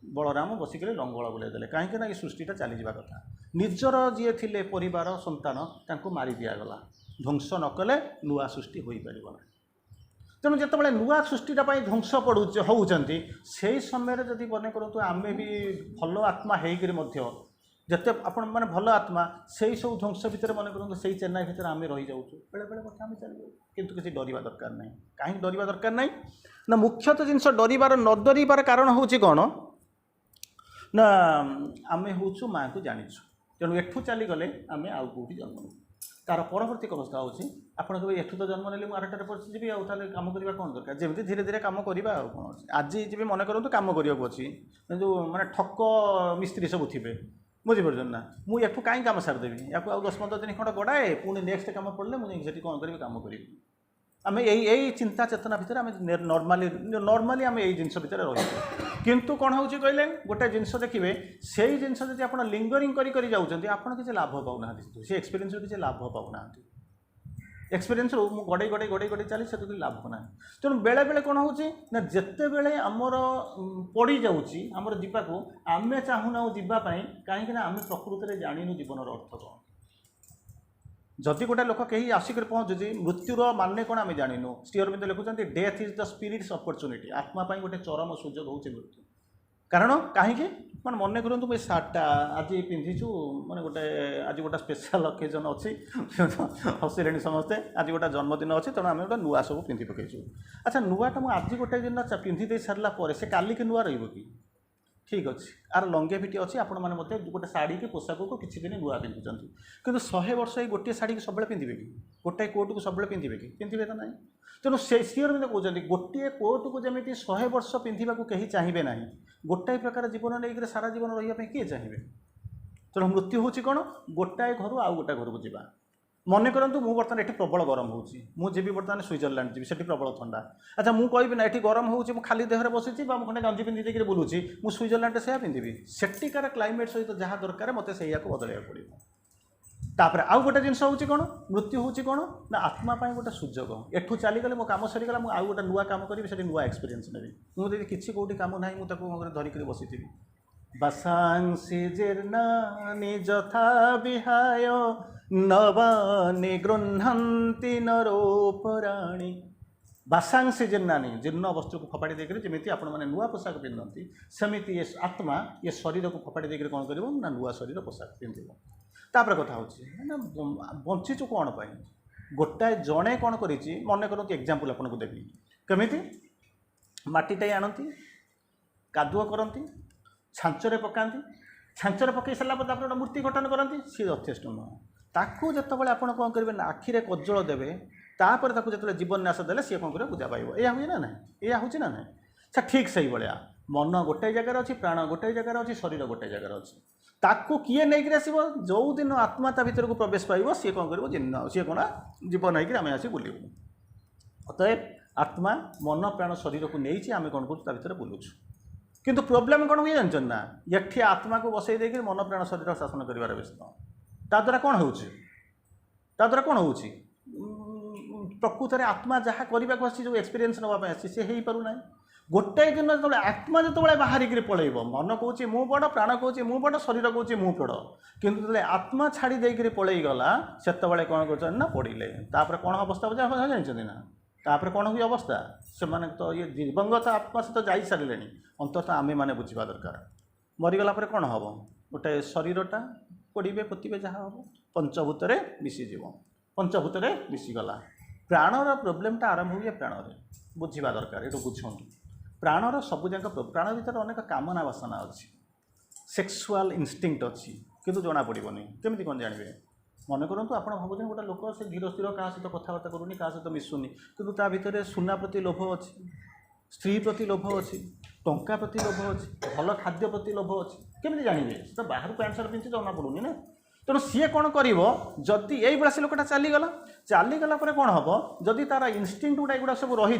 ବଳରାମ ବସିକରି ଲଙ୍ଗଳ ବୁଲେଇ ଦେଲେ। କାହିଁକି ନା ଏ ସୃଷ୍ଟିଟା ଚାଲିଯିବା କଥା। ନିଜର ଯିଏ ଥିଲେ ପରିବାର ସନ୍ତାନ, ତାଙ୍କୁ ମାରି ଦିଆଗଲା। ଧ୍ୱଂସ ନ କଲେ ନୂଆ ସୃଷ୍ଟି ହୋଇପାରିବ ନାହିଁ। ତେଣୁ ଯେତେବେଳେ ନୂଆ ସୃଷ୍ଟିଟା ପାଇଁ ଧ୍ୱଂସ ହେଉଛନ୍ତି, ସେହି ସମୟରେ ଯଦି ମନେ କରନ୍ତୁ ଆମେ ବି ଭଲ ଆତ୍ମା ହେଇକରି ମଧ୍ୟ, ଯେତେ ଆପଣ ମାନେ ଭଲ ଆତ୍ମା, ସେଇ ସବୁ ଧ୍ୱଂସ ଭିତରେ ମନେ କରନ୍ତୁ ସେଇ ଚେନ୍ନାଇ ଭିତରେ ଆମେ ରହିଯାଉଛୁ। ବେଳେବେଳେ କଥା ଆମେ ଚାଲିଯାଉଛୁ, କିନ୍ତୁ କିଛି ଡରିବା ଦରକାର ନାହିଁ। କାହିଁକି ଡରିବା ଦରକାର ନାହିଁ? ନା ମୁଖ୍ୟତଃ ଜିନିଷ ନ ଡରିବାର କାରଣ ହେଉଛି କ'ଣ ନା, ଆମେ ହେଉଛୁ ମାଆଙ୍କୁ ଜାଣିଛୁ। ତେଣୁ ଏଠୁ ଚାଲିଗଲେ ଆମେ ଆଉ କେଉଁଠି ଜନ୍ମ ନେବୁ। ତାର ପରବର୍ତ୍ତୀ ଅବସ୍ଥା ହେଉଛି ଆପଣ କହିବେ ଏଠୁ ତ ଜନ୍ମ ନେଲି, ମୁଁ ଆରଟାରେ ପଶିଯିବି, ଆଉ ତାହେଲେ କାମ କରିବା କ'ଣ ଦରକାର? ଯେମିତି ଧୀରେ ଧୀରେ କାମ କରିବା ଆଉ କ'ଣ ଅଛି। ଆଜି ଯିବି ମନେ କରନ୍ତୁ କାମ କରିବାକୁ ଅଛି, ଯେଉଁ ମାନେ ଠକ ମିସ୍ତ୍ରୀ ସବୁ ଥିବେ, ବୁଝିପାରୁଛନ୍ତି ନା? ମୁଁ ଏଠୁ କାହିଁକି କାମ ସାରିଦେବି? ୟାକୁ ଆଉ 10-15 ଦିନ ଖଣ୍ଡେ ଗଡ଼ାଏ, ପୁଣି ନେକ୍ସଟ କାମ ପଡ଼ିଲେ ମୁଁ ଯାଇକି ସେଠି କ'ଣ କରିବି? କାମ କରିବି। ଆମେ ଏଇ ଚିନ୍ତା ଚେତନା ଭିତରେ ଆମେ ନର୍ମାଲି ଆମେ ଏଇ ଜିନିଷ ଭିତରେ ରହିବୁ। କିନ୍ତୁ କ'ଣ ହେଉଛି କହିଲେ, ଗୋଟେ ଜିନିଷ ଦେଖିବେ, ସେଇ ଜିନିଷ ଯଦି ଆପଣ ଲିଙ୍ଗରିଂ କରି ଯାଉଛନ୍ତି, ଆପଣ କିଛି ଲାଭ ପାଉନାହାନ୍ତି। ସେ ଏକ୍ସପିରିଏନ୍ସରୁ କିଛି ଲାଭ ପାଉନାହାନ୍ତି। ଏକ୍ସପିରିଏନ୍ସରୁ ମୁଁ ଗଡ଼େଇ ଚାଲି ସେଠି କିଛି ଲାଭ ନାହିଁ। ତେଣୁ ବେଳେବେଳେ କ'ଣ ହେଉଛି ନା, ଯେତେବେଳେ ଆମର ପଡ଼ିଯାଉଛି ଆମର ଯିବାକୁ, ଆମେ ଚାହୁଁନାହୁଁ ଯିବା ପାଇଁ। କାହିଁକି ନା ଆମେ ପ୍ରକୃତରେ ଜାଣିନୁ ଜୀବନର ଅର୍ଥ କ'ଣ। ଯଦି ଗୋଟେ ଲୋକ କେହି ଆସିକରି ପହଞ୍ଚୁଛି, ମୃତ୍ୟୁର ମାନେ କ'ଣ ଆମେ ଜାଣିନୁ। ଶ୍ରୀ ଅରବିନ୍ଦ ଲେଖୁଛନ୍ତି death is the Spirits opportunity. ଆତ୍ମା ପାଇଁ ଗୋଟେ ଚରମ ସୁଯୋଗ ହେଉଛି ମୃତ୍ୟୁ। କାରଣ କାହିଁକି? ମାନେ ମନେ କରନ୍ତୁ ମୁଁ ଏ ସାର୍ଟଟା ଆଜି ପିନ୍ଧିଛୁ, ମାନେ ଆଜି ଗୋଟେ ସ୍ପେଶାଲ୍ ଅକେଜନ୍ ଅଛି, ହସିଲେଣି ସମସ୍ତେ, ଆଜି ଗୋଟେ ଜନ୍ମଦିନ ଅଛି, ତେଣୁ ଆମେ ଗୋଟେ ନୂଆ ସବୁ ପିନ୍ଧି ପକାଇଛୁ। ଆଚ୍ଛା, ନୂଆଟା ମୁଁ ଆଜି ଗୋଟେ ଦିନ ପିନ୍ଧି ଦେଇ ସାରିଲା ପରେ ସେ କାଲିକି ନୂଆ ରହିବ କି? ଠିକ୍ ଅଛି, ଆର ଲଙ୍ଗେଭିଟି ଅଛି। ଆପଣମାନେ ମଧ୍ୟ ଗୋଟେ ଶାଢ଼ୀକି ପୋଷାକକୁ କିଛି ଦିନ ନୂଆ ପିନ୍ଧୁଛନ୍ତି, କିନ୍ତୁ 100 ବର୍ଷ ଏଇ ଗୋଟିଏ ଶାଢ଼ୀକି ସବୁବେଳେ ପିନ୍ଧିବେ କି? ଗୋଟାଏ କୋଟ୍କୁ ସବୁବେଳେ ପିନ୍ଧିବେ କି? ପିନ୍ଧିବେ ତ ନାହିଁ। ତେଣୁ ଶ୍ରୀ ଅରବିନ୍ଦ କହୁଛନ୍ତି ଗୋଟିଏ କୋଟ୍କୁ ଯେମିତି 100 ବର୍ଷ ପିନ୍ଧିବାକୁ କେହି ଚାହିଁବେ ନାହିଁ, ଗୋଟାଏ ପ୍ରକାର ଜୀବନ ନେଇକରି ସାରା ଜୀବନ ରହିବା ପାଇଁ କିଏ ଚାହିଁବେ? ତେଣୁ ମୃତ୍ୟୁ ହେଉଛି କ'ଣ? ଗୋଟାଏ ଘରୁ ଆଉ ଗୋଟାଏ ଘରକୁ ଯିବା। ମନେ କରନ୍ତୁ ମୁଁ ବର୍ତ୍ତମାନ ଏଠି ପ୍ରବଳ ଗରମ ହେଉଛି, ମୁଁ ଯିବି ବର୍ତ୍ତମାନ ସୁଇଜରଲ୍ୟାଣ୍ଡ ଯିବି, ସେଠି ପ୍ରବଳ ଥଣ୍ଡା। ଆଚ୍ଛା, ମୁଁ କହିବି ନା ଏଠି ଗରମ ହେଉଛି, ମୁଁ ଖାଲି ଦେହରେ ବସିଛି ବା ମୁଁ ଖଣ୍ଡେ ଗଞ୍ଜି ପିନ୍ଧି ଦେଇକି ବୁଲୁଛି, ମୁଁ ସୁଇଜରଲ୍ୟାଣ୍ଡରେ ସେୟା ପିନ୍ଧିବି? ସେଠିକାର କ୍ଲାଇମେଟ୍ ସହିତ ଯାହା ଦରକାର ମୋତେ ସେଇଆକୁ ବଦଳାଇବାକୁ ପଡ଼ିବ। ତାପରେ ଆଉ ଗୋଟେ ଜିନିଷ ହେଉଛି କ'ଣ? ମୃତ୍ୟୁ ହେଉଛି କ'ଣ ନା, ଆତ୍ମା ପାଇଁ ଗୋଟେ ସୁଯୋଗ। ଏଠୁ ଚାଲିଗଲେ ମୋ କାମ ସରିଗଲା, ମୁଁ ଆଉ ଗୋଟେ ନୂଆ କାମ କରିବି, ସେଠି ନୂଆ ଏକ୍ସପିରିଏନ୍ସ ନେବି। ମୁଁ ଯଦି କିଛି କେଉଁଠି କାମ ନାହିଁ, ମୁଁ ତାକୁ ଧରିକରି ବସିଥିବି। ବାସାଂସି ଜୀର୍ଣ୍ଣାନି ଯଥା ବିହାୟ ନବାନି ଗୃହ୍ଣନ୍ତି ନରୋପରାଣୀ। ବାସାଂସି ଜୀର୍ଣ୍ଣାନି, ଜୀର୍ଣ୍ଣ ବସ୍ତ୍ରକୁ ଫୋପାଡ଼ି ଦେଇକରି ଯେମିତି ଆପଣମାନେ ନୂଆ ପୋଷାକ ପିନ୍ଧନ୍ତି, ସେମିତି ଏ ଆତ୍ମା ଏ ଶରୀରକୁ ଫୋପାଡ଼ି ଦେଇକରି କ'ଣ କରିବ ନା, ନୂଆ ଶରୀର ପୋଷାକ ପିନ୍ଧିବ। ତାପରେ କଥା ହେଉଛି ନା, ବଞ୍ଚିଛୁ କ'ଣ ପାଇଁ? ଗୋଟାଏ ଜଣେ କ'ଣ କରିଛି, ମନେ କରନ୍ତୁ ଏକ୍ଜାମ୍ପଲ୍ ଆପଣଙ୍କୁ ଦେବି। କେମିତି? ମାଟିଟାଏ ଆଣନ୍ତି, କାଦୁଅ କରନ୍ତି, ଛାଞ୍ଚରେ ପକାନ୍ତି, ଛାଞ୍ଚରେ ପକାଇ ସାରିଲା ପରେ ତାପରେ ଗୋଟେ ମୂର୍ତ୍ତି ଗଠନ କରନ୍ତି। ସିଏ ଯଥେଷ୍ଟ ନୁହଁ। ताकू जितेबाला आप कौन करेंगे ना आखिरे कज्जल देवे तापर ताकू जो जीवन्यास देले सी कौन कर पूजा पाइब यह हूँ ना ना यह हूँ ना ना अच्छा ठीक से भाया मन गोटे जगार अच्छी प्राण गोटे जगार अच्छी शरीर गोटे जगार अच्छी ताकू किए नहीं आसो जो दिन आत्मा ता भर को प्रवेश पाइब सी कौन कर सी कौन जीवन होकर आम आसी बुलू अतएव आत्मा मन प्राण शरीर को नहीं आम कौन कर बुलूँ किंतु प्रोब्लेम कौन हुए जानते ना ये आत्मा को बसई देकर मन प्राण शरीर शासन कर व्यस्त ताद्वारा कौन हो प्रकृत में आत्मा जहाँ करने को जो एक्सपीरियंस नापी आसी सी हो पारना गोटे दिन जो आत्मा जो बाहर पलैब मन कौच मु बड़ प्राण कौच मु बड़ शरीर कौच मु बड़ किंतु आत्मा छाड़ी देकर पलैगला से कौन कर पड़े तापर कौन अवस्था जानते ना तापर कौन हुई अवस्था से तो ये दिवंगत आत्मा सहित जा सारे अंततः आम मैंने बुझा दरकार मरीगला कौन हम गोटे शरीरटा पड़े पोते जहाँ हम पंचभूत मिसीज पंचभूत मिसीगला प्राणर प्रोब्लेमटा आरंभ हुए प्राण बुझा दरकार ये बुझुँ प्राणर सबुजाक प्राण भर अनेक कामना बासना अच्छी सेक्सुआल इनस्टिंक्ट अच्छी किंतु जना पड़ोनी केमी कौन जानवे मन करूँ आप भावुँ गोटे लोक से धीर स्थिर क्या सहित कथबार्ता करूनी क्या सहित मिसुनी किंतु ता भितर सुना प्रति लोभ अच्छी स्त्री प्रति लोभ अच्छी टंका प्रति लोभ अच्छी भल खाद्य प्रति लोभ अच्छी केमी जानवे तो बाहर पैंट सार्ट पिंधि जना पड़ूनी ना तेणु सी कौन कर जदि यही से लोकटा चलीगला कौन हम जदि तार इनस्टिंक्ट गुड़ा एगुड़ा सब रही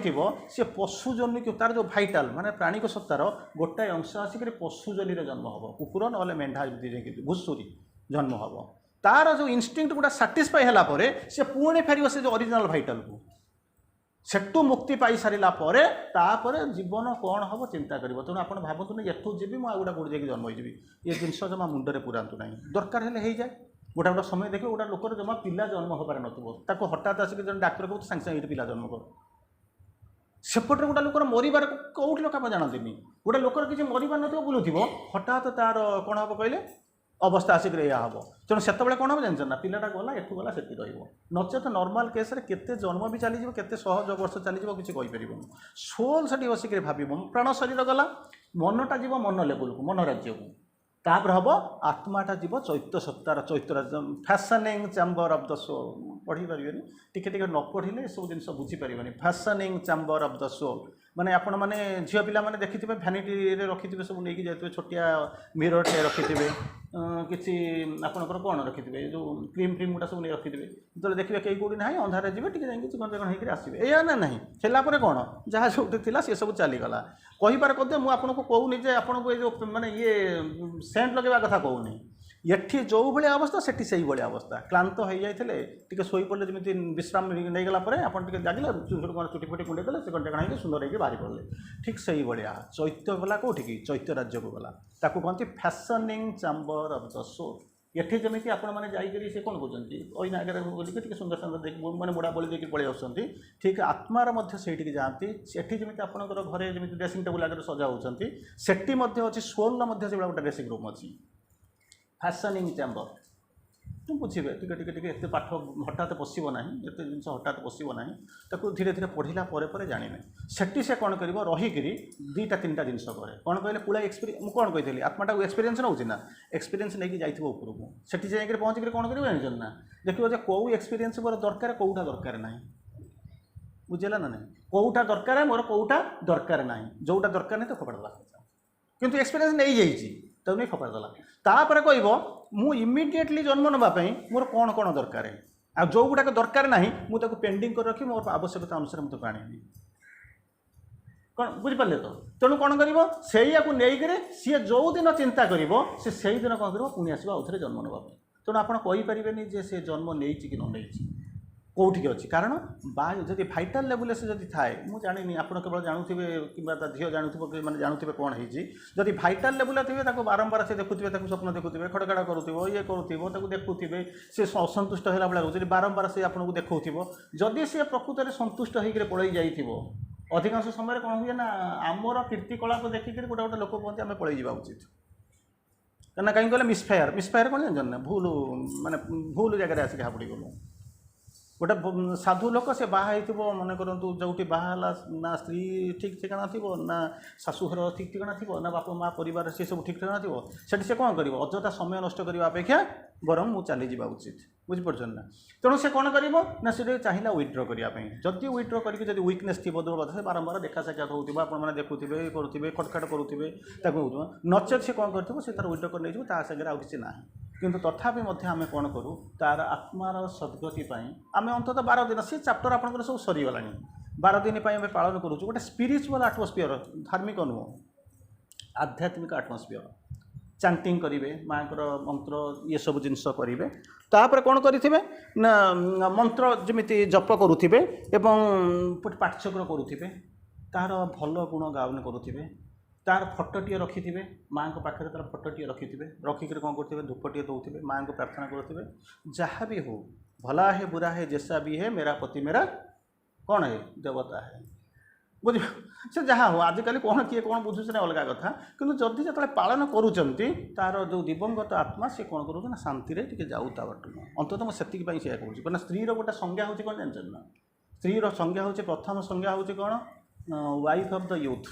सी पशु जन्म की तार जो भाइटाल माने प्राणिक सत्तार गोटाए अंश आसिक पशु जनी जन्म हम कुकुर ना मेढ़ा घुषुरी जन्म हम तार जो इनस्टिंक्ट गुड़ा साटिस्फाई है सी पुणी फेर से जो ओरिजिनल भाइटाल को सेठू मुक्ति पाई सारा तापर जीवन कौन हम चिंता कर तेणु आप भावतु एठू जी मुझे गोटा कौट जाकि जन्म होगी ये जिन जमा मुंडे पुरातु ना दरकार है जाए गोटा गोटा समय देखिए गोटा लोकर जमा पिला जन्म होबार नो हठात आसिक जो डाक्तर कहते सागे सागे पिला जन्म कर सेपटे गोटा लोकर मरबार कौटी लोक आप जानते गोटे लोकर किसी मरबार न बुलूव हठात तार कौन हम कहले अवस्था आसिक हम तेणु से कौन हम जानते ना पिलाटा गला एठू गला से नचेत नॉर्मल केस केते जन्म भी चली केते शह वर्ष चली किसी कहीपर सोल से बसिक भाव प्राण शरीर गला मनटा जीव मन लेवल को मन राज्य को तापर हम आत्माटा जीव चैत्य सत्तार चैत्य fashioning chamber of the soul पढ़ी पारे टिके न पढ़ले सब जिन बुझीपर fashioning chamber of the soul माने आपण मैंने झील पिला मैंने देखि भैनिटी रखि सब नहीं जाते छोटिया मिरर टे रखि किसी आपंकर कौन रखि जो क्रीम फ्रीम गुटा सब नहीं रखिथे जो देखिए कई कौटी ना अंधारे जी टी चिकन चिकन होकर आसवे या ना ना है कौन जहाँ जो सी सब चलीगला कहींपार कदे मुझे कहूनी जे आपको ये माने ये सेंट लगेवा कथा कहूनी एठी जो भाई अवस्था सेठी से भाई अवस्था क्लांत हो जाते टे शोई पड़े जमी विश्राम नहीं गला आप लगे चुटी फुटी कुंडे देते से घंटे कण सुंदर होकर बाहरी पड़े ठीक से भाया चैत्य गला कौटी की चैत्य राज्य को गला ताकू कहते fashioning chamber of the soul एठी जमी आपण मैंने जाकर से कौन कहते अईना आगे बोलिए सुंदर सुंदर देख मैंने बुढ़ा बड़ी देखिए पलि आसुँच ठीक आत्मार से जाती सेठी जमी आपंकर घरे जमी ड्रेसिंग टेबुल आगे सजा होती सेठी अच्छी सोल से गोटे ड्रेसिंग रूम अच्छी फैशनिंग चैम्बर तुम बुझे टे पाठ हठात पशब ना ये जिन हठात पशब ना धीरे धीरे पढ़ला जाने सेठी से कौन कर रहीकि दुईटा तीन टा जिन कौन कहले पूरा एक्सपीरियंस मुझे कौन कही आत्माटा को एक्सपीरियंस नौ ना एक्सपीरियंस नहीं जाइए उपरको सेठी जाकर पहुँच कौन कर जानते ना देखिए कौ एक्सपीरियंस मोर दरकार कौटा दरकार ना बुझेगा ना नहीं कौटा दरकार मोर कौटा दरकार ना जोटा दरकार नहीं तो फोपाड़ा किंतु एक्सपीरियंस नहीं जाइए तो नहीं फोपाड़ा तापर कह मु इमिडिएटली जन्म नापी मोर कौन कौन दरकार आ जो गुड़ाक दरकार ना मुझे पेंडिंग कर रखी मोर आवश्यकता अनुसार मुझे आनी कौन बुझिपारे तो तेणु कौन कर नहीं सी जो दिन चिंता कर से दिन कौन कर पुणी आसो आउ थे जन्म नापी तेणु आप कहींपारे जे से जन्म नहीं कि न नहीं कौटी अच्छी कारण जब भाइटाल लेवल से जब थाए मुझे जानी आप केवल जानूे कि झील जानूे मैंने जानूे कौन है जब भाइटाल लेवल थे बारंबार से देखुए स्वप्न देखुए खड़खड़ा करुव ये करुव देखुए सी असंतुष्ट है भाई रोज बारंबार से आपको देखो जदि सी प्रकृत में संतुष्ट होकर पलि जाइए अधिकांश समय कौन हुए ना आमर कीर्तिकलाप देखिक गोटे गोटे लोक कहते आम पलि जावा उचित कहना कहीं मिसफायर कौन जानते भूल माने भूल जगह आसिक हापुड़ी गलु गोटे साधु लोक से बाहा मन करूँ जो बाहला ना स्त्री ठीक ठिकाना थी ना शाशुघर ठीक ठिकाना थी ना बापा माँ परिवार सी सब ठीक ठिकाना थी से कौन कर अଯଥା समय नष्ट करने अपेक्षा बरं मु चली जावा उचित बुझीपार ना तेणु से कौन कर चाहिए विथड्र करने जदि विथड्र करके वीकनेस थी दुर्बल से बारंबार देखा साक्षात होती आपने देखुवे करुवे खटखाट करुवे नचेत से कौन कर तार विथड्र कर नहीं सागर आउ कि ना किंतु तथापि आम कौन करूँ तार आत्मार सद्गति आम अंतत 12 दिन सी चैप्टर आपंकर सब सरीगला 12 दिन आम पालन करूँ गोटे स्पिरिचुअल आटमोस्फियर धार्मिक नुह आध्यात्मिक आटमोस्फियर चैंटिंग करेंगे माँ को मंत्र ये सब जिनस करेंगे तापर कौन करेंगे ना मंत्र जमी जप करुवे पाठचक्र करुवे तार भल गुण गाउन करुवे तार फटोटे रखिथे माँ को पाखे तार फटोटे रखिथे रखिक कौन करेंगे धूपटे दौथे माँ को प्रार्थना करुवे जहाँ भी हो भला है बुरा है जैसा भी है मेरा पति मेरा कौन है देवता है बुझ से जहाँ हो आजिकल कौन किए कौन बुझुचे अलग कथा कि जदि जो पालन करुँच तार जो दिवंगत आत्मा सी कौन कर शांति टे जाऊ बाटू अंततः मुझे से कहूँ कहना स्त्री गोटे संज्ञा हूँ कौन जानते ना स्त्री संज्ञा हूँ प्रथम संज्ञा हूँ कौन wife of the youth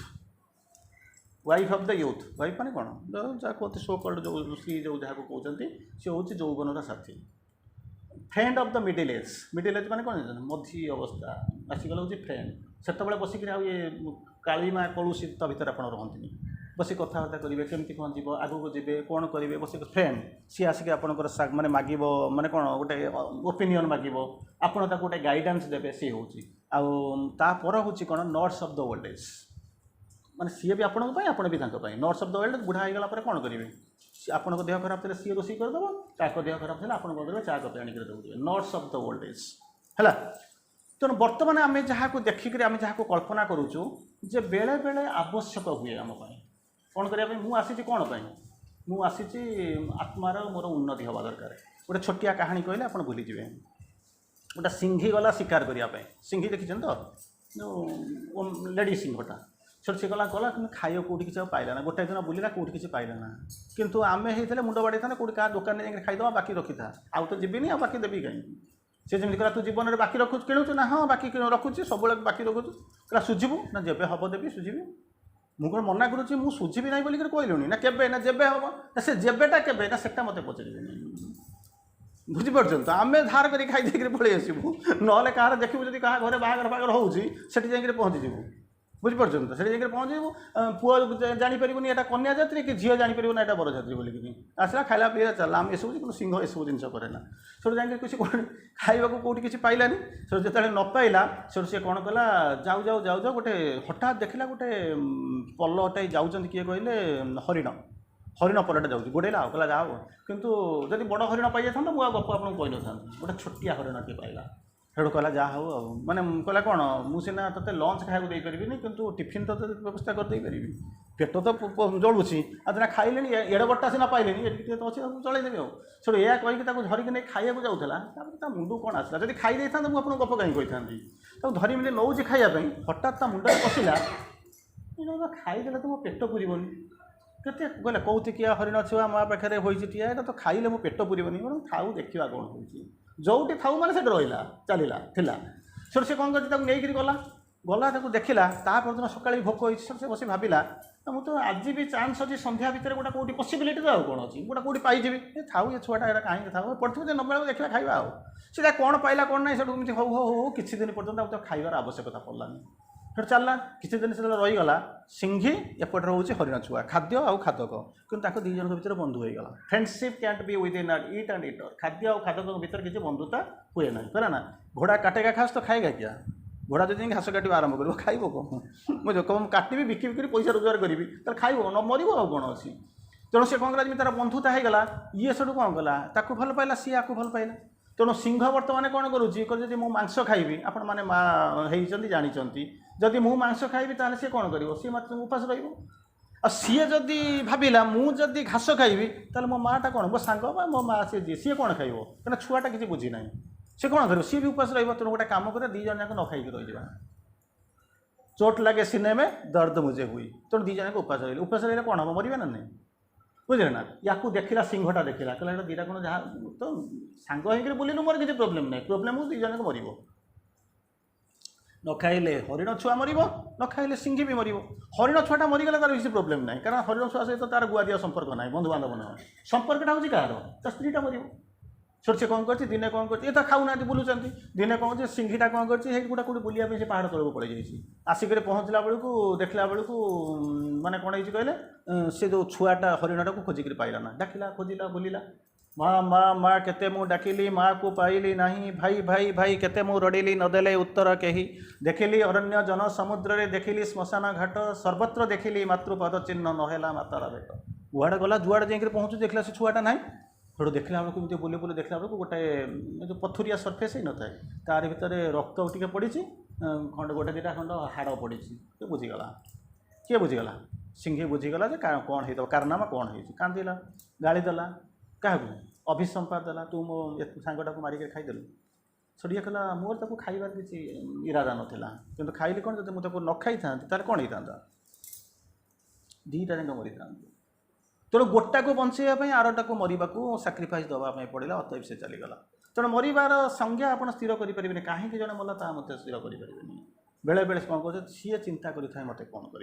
wife of the youth wife माने कौन जहाँ कहते सो कल्ड जो स्त्री जो जहाँ कहते सी हूँ यौवनर साथी friend of the middle age माने कौन मझी अवस्था आसिकल हूँ फ्रेंड से बसिक ये कालीमा कलुषी भितर आप रहती बस कथबार्ता करेंगे केमती कौन जीव आगू जी कौन करेंगे बस फ्रेंड सी आसिक आपंकर माने मागिब माने कौन गोटे ओपिनियन मागिब आपड़ गोटे गाइडेंस देवे सी हूँ आपर हूँ कौन nurse of the old age माने सी भी आपण भी नर्स ऑफ द वर्ल्ड बुढ़ा होगा पर कौन करेंगे आपन देह खराब थे सी रोषे करदेव ताको देह खराब थे आप कौन करेंगे चा कप आनिक देते nurse of the old age है तेणु बर्तमान आम जहाँ को देखिक आम जहाँ को कल्पना करुचु जे बेले बेले आवश्यक हुए आम कौन करने मुझे आसी कौन मुझे आसी आत्मार मोर उन्नति हवा दरकार गोटे छोटिया कहानी कहले आप भूलीजे गोटे सिंघी गला शिकार करने सिंघी देखी तो जो लेडी सिंहटा से गला गला कि खाइए कौटी किसी पाइला ना गोटे दिन बुला कौटी किसी पाइला ना किंतु आम होते मुंड बाड़े था कौटी क्या दुकान में खाईदे बाकी रखी था आउ तो जीविनी आ बाकी देवी कहीं सी जमी कह तू जीवन में बाकी रखु किणुचु ना हाँ बाकी रखुच्छी सब बाकी रखुचु कह सुझीबू ना जेबे हम देवी सुझीबी मुझे मना करुच्ची मुझे सुझीबी ना बोलिक कहलुनी ना केबे ना जेबे हम ना से जेबेटा केबे ना सेटा मत पचारे बुझीपार तो आम धार कर खाई पलि आसबू ना कह देखू जब क्या घर बाहर बाहर होती पहुँचीबू बुझीपार तो से पहुँचू पुआ जापर यहाँ कन्या जात्री कि झील जापर ना यहाँ बरजात्री बोलिकी आसला खाला पीला चल आम एसबू कि सिंह एसबू जिन करे ना से जाकर किसी खाइबा कौटी किसी पाइलानी से जो न पाइला से कौन कला जाऊ जाऊ जाऊ जाऊ गोटे हठात देखला गोटे पलटे जाऊँ किए कहले हरिण हरिण पलटा जाऊँ गोड़ेला कहला जाओ किंतु जब बड़ हरिण पाई जाता मुझे गप आपको कही न था गोटे छोटिया हरिण टे पाइला सेठू कहला जहाँ हो मैंने कहला कौन मुझे ते लंच खाया देपारि किंतु टिफिन तो व्यवस्था करदे पारि पेट तो जलुची आज खाइले एड़ बट्टा सीना पाइले तो अच्छे चलदेवी से यह कहीकि धरिकी नहीं खाया जाऊला मुंड कौन आसला जब खाई था मुझे आपको गप कहीं कही धरी नौ खायापी हठात मुंड पशिला खाईदे तो मो पेट पूरबनी केते कहले कौतिकिया हरिण छुआ माँ पाखे होइए तो खाइले मो पेट पूरबनी खाऊ देखा कौन हो जोटी था मैंने से रहा चलला से कौन कर गला गला देखला तापर सका भोक हो बस भाविला मुझे आज भी चान्स अच्छी संध्या भितर गोटे कौटी पसिबिलिटी तो कौन अच्छी गोटे कौटी पाइबी था ये छुआटा कहीं था पड़े न बेला देखा खाଇବା सीधा कौन पाइला कौन ना से हौ हौ हौ किसी दिन पर्यटन खाइबार आवश्यकता पड़लानी फिर चलला किसी दिन से रहीगला सिंघी एपटे रोचे हरिण छुआ खाद्य आउ खादक कि दी जन भर बंधु होगा friendship cantt be with in eat and eater खाद्य और खादक भर किसी बंधुता हुए ना कहला ना घोड़ा काटेगा घास तो खाएगा क्या घोड़ा जो घास काटा आरंभ कर खाइब कौन मुझे कम काटि बिकी पैसा रोजगार करी तो खाइब न मर कौन अच्छी तेणु से कौन करा तार बंधुता होगा ये सब कौन कला ताकू भल पाइला सी आपको भल पाइला तेणु सिंह बर्तमान कौन करुच्ची जब मुझे मांस खाइबी आपण मैंने माँ होती जानी जदि मु मांस खाइबी ताले सी कौन कर सी मत उपास सी जदि भाविला मुझे घास खाइबी ताले मो माटा कौन मो सांग मो माँ सी कौन खाइब क्या छुआटा किसी बुझी ना सी कौन कर सी भी उपास तेणु गोटे कम कर दी जन जाक न खाई रही चोट लगे सीने में दर्द मुझे हुई तेणु दी जन उपास रही उपास रही कौन हम मरवा ना नहीं बुझे ना या देखला सिंहटा देखला कहला दीटा कौन जहाँ तो सांग होकर बुलिलु मोर किसी प्रोब्लेम ना प्रोब्लेम हो 2 जन को मर न खाइले हरिण छुआ मर न खाइले सिंह भी मर हरिण छुआटा मरीगला तार किसी प्रोब्लेम ना कारण हरिण छुआ सहित तार गुआ दिया संपर्क ना बंधुबांधव ना संपर्कटा हूँ कह स्त्रीटा मर छोट से कौन कर दिने कौन कर तो खाऊना बुलूँ दिने कौन कर सिंघीटा कौन कर गोटा कौट बुलिया से पहाड़ तौक पड़े जाइए आसिक पहुँचला बेलू देखला बेलू माने कौन है कहले से जो छुआटा हरिणटा को खोजिक पाइला ना डाकिला खोजिला बुलिला माँ माँ माँ केते मु डाकिली माँ को पाइली नहीं भाई भाई भाई केते मु रड़िली नदेले उत्तर कही देखिली अरण्य जन समुद्र रे देखिली श्मशान घाट सर्वत्र देखिली मातृपद चिन्ह नहेला मातार भेट गुआड़े गला जुआड़े जाकर पहुँचू देखला से छुआटा ना थोड़ा देखला बेलू एमती बुले बुले देखला बेलू गोटे जो पथुरिया सरफेस ही न था तार भितर रक्त टिके पड़ी खंड गोटे 2टा खंड हाड़ पड़ी बुझीगला किए बुझीगला सिंघी बुझीगला कौन हो कारनामा कौन हो कांदिला गाड़ी देला क्या अभिसंपा देला तू मो सांगटा को मारिक खाईदेलु छोड़िया कहला मोर ताको खाइबार किसी इरादा नथिला किंतु खाइली कौन जब मुझे न खाई था तार कौन होता 2टा जाक मरी था तेणु गोटा को बचाई आरटा को मरवा को साक्रिफाइस दवाई पड़ा अतएव से चलीगला तेणु मरबार संज्ञा आप स्थिर करें कहीं जड़े मला ता मत स्थिर करें बेले बेले कौन कर सी चिंता करें मत कौन कर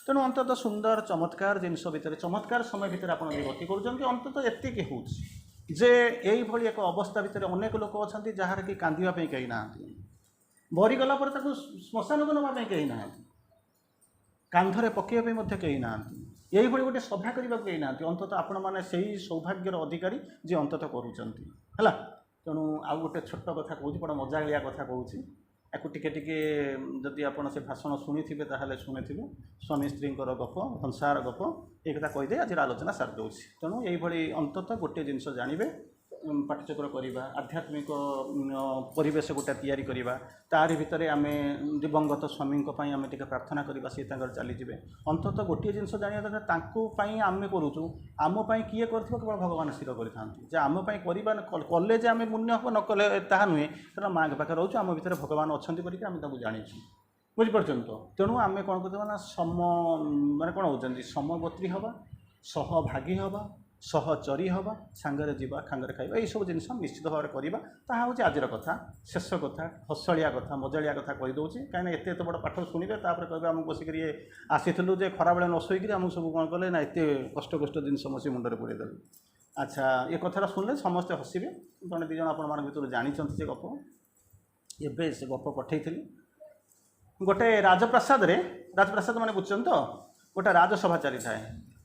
तेणु अंततः सुंदर चमत्कार जिनस भितर चमत्कार समय भितर आप गति कर अंततः एतिक हो जे यही एक अवस्था भितर अनेक लोक अच्छा जार कि कांदापी कहीं ना मरीगला श्मशान को नापी कहीं ना कांधरे पकड़ा कहीं ना यही गोटे सभा करने को कहीं ना अंततः आपण मैंने से सौभाग्यर अधिकारी जी अंततः करूँ तेणु आउ गोटे छोट कथा कहूँ बड़ा मजालिया कथा कहूँ या टिके जदि आप से भाषण शुणी थे ताहले शुणी थे स्वामी स्त्री गप संसार गप ये कथा कहीदे आज आलोचना सारी दूसरी तेणु यही अंततः गोटे जिनस जानवे पाठचक्र करवा आध्यात्मिक परिवेश गोटे तैयारी करवा तारि भितर आम दिवंगत स्वामी आम टे प्रार्थना करवा सी चलीजे अंततः गोटे जिनस जाना दरकार आम करूँ आमपाई किए कर केवल भगवान स्थिर करते आम कले आम पुण्य हम न कले ता नुहे कारण माँ के पाखे रोच आम भर भगवान अच्छा करके जाचु बुझीपार तो तेणु आम कौन कर सम माने कौन होती समगोत्री हवा सहभागी हवा सहचरी हवा सांगरे जीवा खांगरे खाइबा यही सब जिन निश्चित भाव में करवा ताहा हूँ आज कथा शेष कथा हसलिया कथा मजालिया कथा कहीदे कहीं एत बड़ पाठ शुणे कहे आम बसिक आसीलु जे खरा बेले न शोक आमको सब कौन कले ना एत कष्ट कष्ट जिन मसी मुंडे पूरेदेल अच्छा ये कथा शुणिले समस्ते हसबे जड़े 2 जन आपण भर जानते से गप एवं से गप पठे गोटे राजप्रासाद माने बुझुन तो गोटे राजसभा चली थाए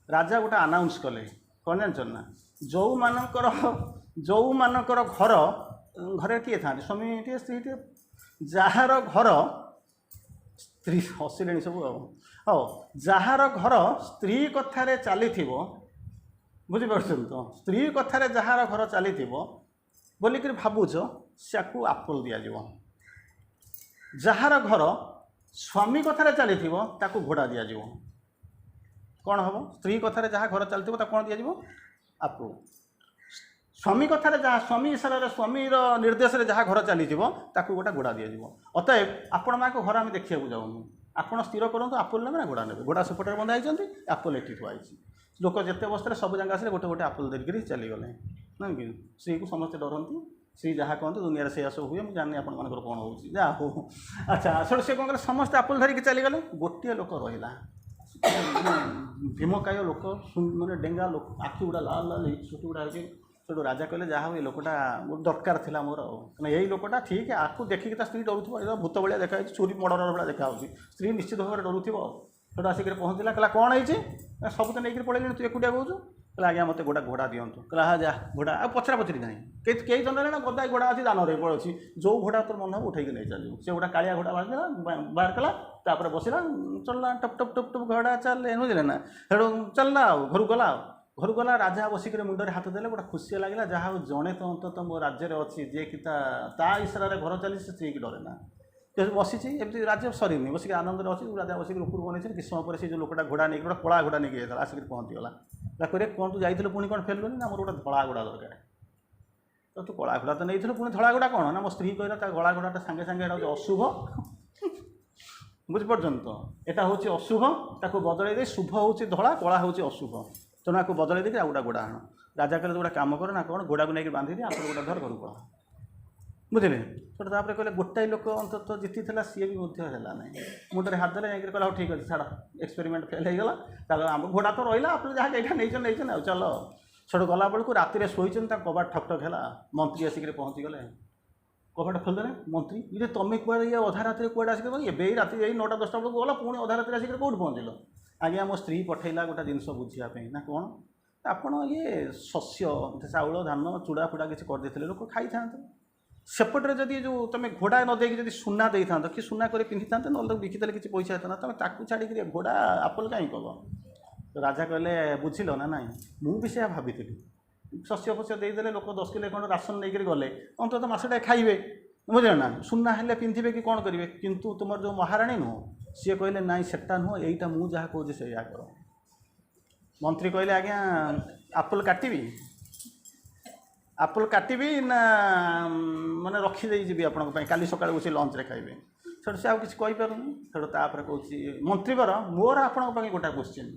राजा गोटे अनाउंस कले कौन जानचन ना जो मानकर घर घरे किए था स्वामी टे स्त्री टे जार घर स्त्री हसिले सब हाँ जार घर स्त्री कथार चली बुझीपार तो स्त्री कथार जार घर चली बोलिक भावुच से आपुल दिज्व जार घर स्वामी कथार चली घोड़ा दिज्व कौन हम स्त्री कथार जहाँ घर चलती कौन दिज्व आप्रुव स्वामी कथार जहाँ स्वामी इशारा स्वामी निर्देश जहाँ घर चली गोटे घोड़ा दिज्व अतएव आपण माँ को घर आम देखा जाऊँ आप स्थिर करूँ आपुल ने घोड़ा ने घोड़ा सेपटे बंधा होती आपुल ये थुआई लोक जिते बसते सब जगह आसे गोटे गोटे आपुल धरिकी चलीगले ना कि स्त्री को समस्ते डरती स्त्री जहाँ कहते दुनिया से सब हुए मुझे जानी आपण मानकर कौन हो जहाँ हो अच्छा सर से कौन करें समस्ते आपुल धरिकी चलीगले गोटे लोक रहा भीमकाय लोक मैंने डेंगा लोक आखि गुड़ा लाल लाल छुटी गुड़ा हो राजा कहले जहाँ हो ये लोकटा दरकार था मोर यही लोकटा ठीक है आपको देखिक स्त्री डरुव भूत भाया देखा चोरी मर्डर भाया देखा स्त्री निश्चित भाव में डरुव तो आसिक पहुँचला कहला कौन है सब तो नहीं पड़े तू एकुटिया कहूँ कहला आज्ञा मत गोटा घोड़ा दिंतु कहला हाँ जा घोड़ा आ पचरा पचरी ना कई जन ना गदा घोड़ा अच्छी दान रे अच्छी जो घोड़ा तोर मन हो उठे नहीं चलो से गोटा कालिया घोड़ा बाहर कला तापर बसला चलना टप टप टप टप घोड़ा चल बुझे ना हेड़ू चलना घर गला घर गला राजा बसिक मुंडे हाथ देले गोटा खुशी लगे जहाँ जड़े तो अंत मो राज्य अच्छी जे कि इशारा घर चली से स्त्री की डरे ना बसी एमती राज्य सरीनी बसिक आनंद अच्छी राजा बसिक ऊपर बन किस समय पर से जो लोकटा घोड़ा नहीं गोटा कला घोड़ा नहीं जाता आसिक पहुँचीगला कहते कौन तू जाइल पुणी कौन फेरलुनि ना मोर गोटे धड़ा घोड़ा दरकार तो तू कला घोड़ा तो नहीं पुणी धड़ा घोड़ा कौन ना मो स्त्री कहला गला घोड़ाटा सांगे सांगे एटा अशुभ बुझीपार तो यहाँ हूँ अशुभ ताको बदल दे शुभ हूँ धड़ा कला हूँ अशुभ तेणु आपको बदल देखे आ गोटा घोड़ा आण राजा कहले गोटे काम कर ना कौन घोड़ा को लेकर बांधि दिए आप गोटा धर घर पड़ा बुझे छोटे तापर कहले गोटाए लोक अंत जीति सी भी है ना मुंडे हाथ देले जाकर कहला ठीक अच्छे छाड़ एक्सपेरिमेंट फेल होगा चलो आम घोड़ा तो रहा आप जहाँ यहाँ नहीं ना चलो छोड़ गला बेलू राति शोचन कबाट ठक ठक है मंत्री आसिक पहुँची गले कबाट खोलदेले मंत्री ये तुम कौन ये अधा रात कौटे आसिक ये राति 9टा 10टा बेलू गला पुणी अधा रात आसिक कौट पहुँचल आज्ञा मो स्त्री पठेला गोटे जिनस बुझापी ना कौन आपण ये शस्य चाउल धान चूड़ा फुड़ा किसी करदे लोक खाई था सेपटे जदि जो तुम घोड़ा न देकी सुना दे था कि सुना कर पिंधि था ना बिकिदे किसी पैसा होता तुम ताकू छाड़ी घोड़ा आपोल कहीं कल राजा कहले बुझिल ना ना मुझे से भावी शस्य फस्य देदेले लोक 10 किलो खंड राशन नहीं गले अंत मसटा खाइबे बुझे ना सुना हेल्ले पिंधे कि कौन करेंगे किंतु तुम जो महाराणी नुह सी कहले ना सेटा नुह यहीटा मुझे जहाँ कहे से कर मंत्री कहले आज्ञा आपोल काटबी आपोल काटबी ना माने रखीदे जी आपंपाई काली सका बस लंच रे खाइबे सेठू से आगे कहीपर सेठू तापर कह मंत्री बर मोर आपण गोटा क्वेश्चन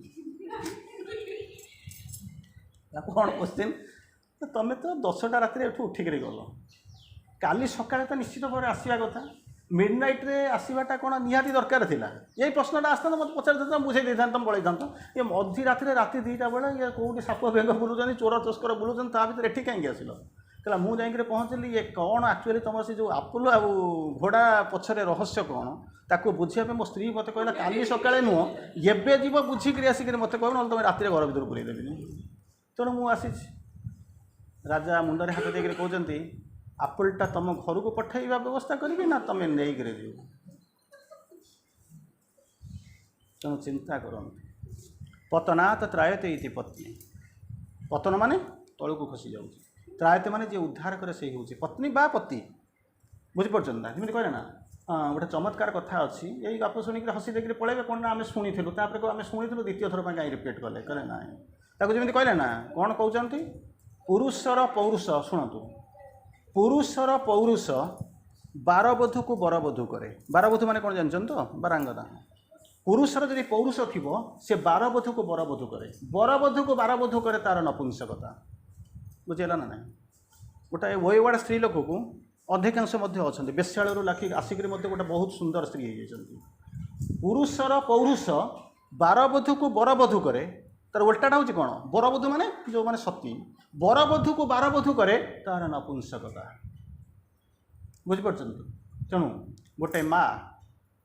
कौन क्वेश्चन तुम तो 10टा राति उठिक गल काली सका तो निश्चित भाव आसवा कथा मिडनाइट रे आसवाटा कौन निहाती दरकार थिला यही प्रश्नटा आसता मत पचार बुझे दे था तुम बड़े था ये मधी राति राति 2टा बेले ये कौटी साप बेंग बुलूँ चोर तस्कर बुलूँ ता भर एठी कहीं आसिल कहला मुझे जाकर पहुँचली ये कौन एक्चुअली तुम से जो आपोल आ घोड़ा पछरे रहस्य कौन ताको बुझापे मो स्त्री मत कहला काली सकाळे नुह एबे जीव बुझिक आसिक मत कह ना तुम राति घर भर पूरे देवी तेणु मुझे राजा मुंडे हाथ देकर कहते आपोलटा तुम घर को पठेवा व्यवस्था करी ना तुम नहीं जीव तेणु चिंता कर पतनात् त्रायते इति पत्नी पतन माने तलू खसी जाऊँ त्रायते माने जे उद्धार करे से हूँ पत्नी बा पति बुझीपार ना जमी कहे ना गोटे चमत्कार कथा अच्छी यही गप शुणिक हसी देखिए पलैबे कौन ना आम शुणुलु आम शुणुलु द्वितीय थर कहीं रिपीट कले कहले ना ताको जमी कहले ना कौन कहते पुरुषर पौरुष शुणु पुरुषर पौरुष बारबधू को बरबधू करे बारबधू माने कौन जानते तो बारांगना पुरुषर जब पौरुष थी से बारबधू को बरबधू करे बरबधू को बारबधू करे तार नपुंसकता बुझेगा ना ना गोटे वयवाड़ स्त्री लोक को अधिकांश अच्छा बेश्यालू लाखी आसिक गोटे बहुत सुंदर स्त्री होती पुरुषर पौरुष बारबधू को बरबधू करे तार उल्टाटा हूँ कौन बरबधू माने जो माने सती बरबधू को बारबधू करे तार नपुंसकता बुझीपार तेणु गोटे माँ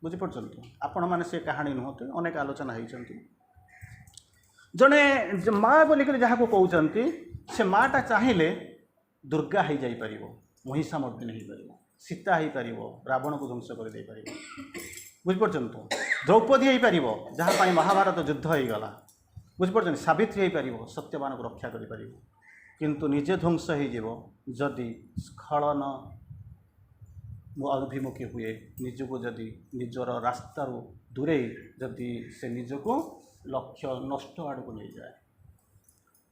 बुझीपार आपण मैंने से कहानी नुहत अनेक आलोचना होती जड़े माँ बोलिक जहाँ को कहते से माँटा चाहिए दुर्गा हो जापर महिषामर्दिनी हो पार सीता हो पार रावण को ध्वंस कर बुझीपार द्रौपदी हो पार जहाँ महाभारत युद्ध हो गला बुझीपार सावित्री हो पार सत्यवान को रक्षा कर किंतु निजे ध्वंस होदी स्खलन अभिमुखी हुए निजको जदि निजर रास्तार दूरे जदि से निजको लक्ष्य नष्ट आड़ को नहीं जाए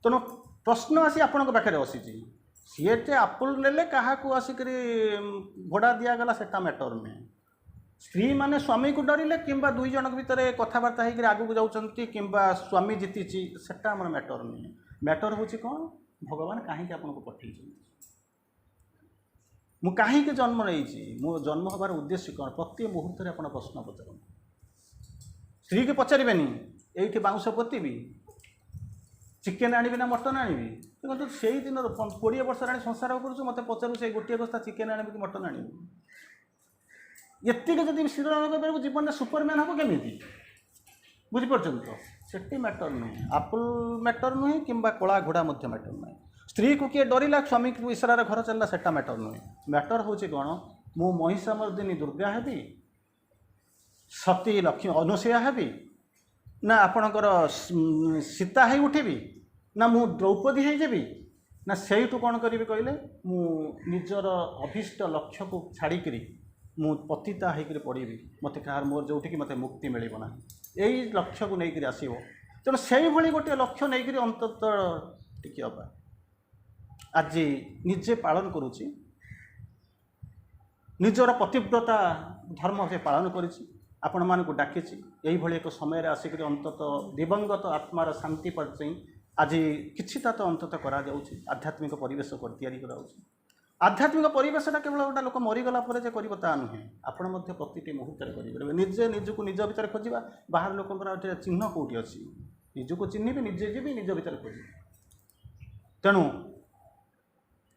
तेणु प्रश्न आसी आपण पाखे बसी सीएटे आपुल नेले क्या आसिक घोड़ा दिगला सेटा मैटर नुहे स्त्री माने स्वामी को डरिले किंबा दुई जन भितर कथबार्ता होकर आगू जाऊँच कि स्वामी जीति सेटा आम मैटर नुहे मैटर हूँ कौन भगवान कहीं आपको पठे मु कहीं जन्म नहीं मो जन्म हबार उद्देश्य कौन प्रति मुहूर्त आप प्रश्न पचार स्त्री के पचारे ये बाउंश पोती चिकेन आनी ना मटन आनी देखो से दिन 20 वर्ष आनी संसार कर मत पचारू से गोटे कथा चिकेन आनी कि मटन आनी एतिक जब श्रीरण कर जीवन में सुपरमैन हम केमी बुझीपार तो से मैटर नुहे आपुल मैटर नुहे कि कला घोड़ा मैटर नुहे स्त्री को किए डरला स्वामी को इशारा घर चलला सेटा मैटर नुहे मैटर हूँ कौन मु महिषामर्दिनी दुर्गा हेबी सती लक्ष्मी अनुसया हेबी ना आपणकर सीता हो उठेबी ना मु द्रौपदी होजेबी ना से कौन करी कहले मु निजर अभीष्ट लक्ष्य को छाड़िकी मु पतिता होकर पड़ी मत कह मोर जो मत मुक्ति मिलना यही लक्ष्य को लेकर आसो तेणु से भाई गोटे लक्ष्य नहीं अंतत टिके हवा आज निजे पालन करुच्ची निजर पतिव्रता धर्म से पालन करी आपण मान को डाकी यही एक समय आसिक अंतत दिवंगत आत्मार शांति पर आज किछिटा तो अंततः करा जाउछि आध्यात्मिक परिवेश तैयारी कराउछि आध्यात्मिक परिवेशटा केवल गोटे लोक मरीगला पर जे करिब ता नुहे आपण मध्य प्रतिटी मुहूर्त करेंगे निजे निजको निज भितर खोजा बाहर लोक चिन्ह कौटी अच्छी निजको चिन्हबी निजे जीवी निज भितर खोजी तेणु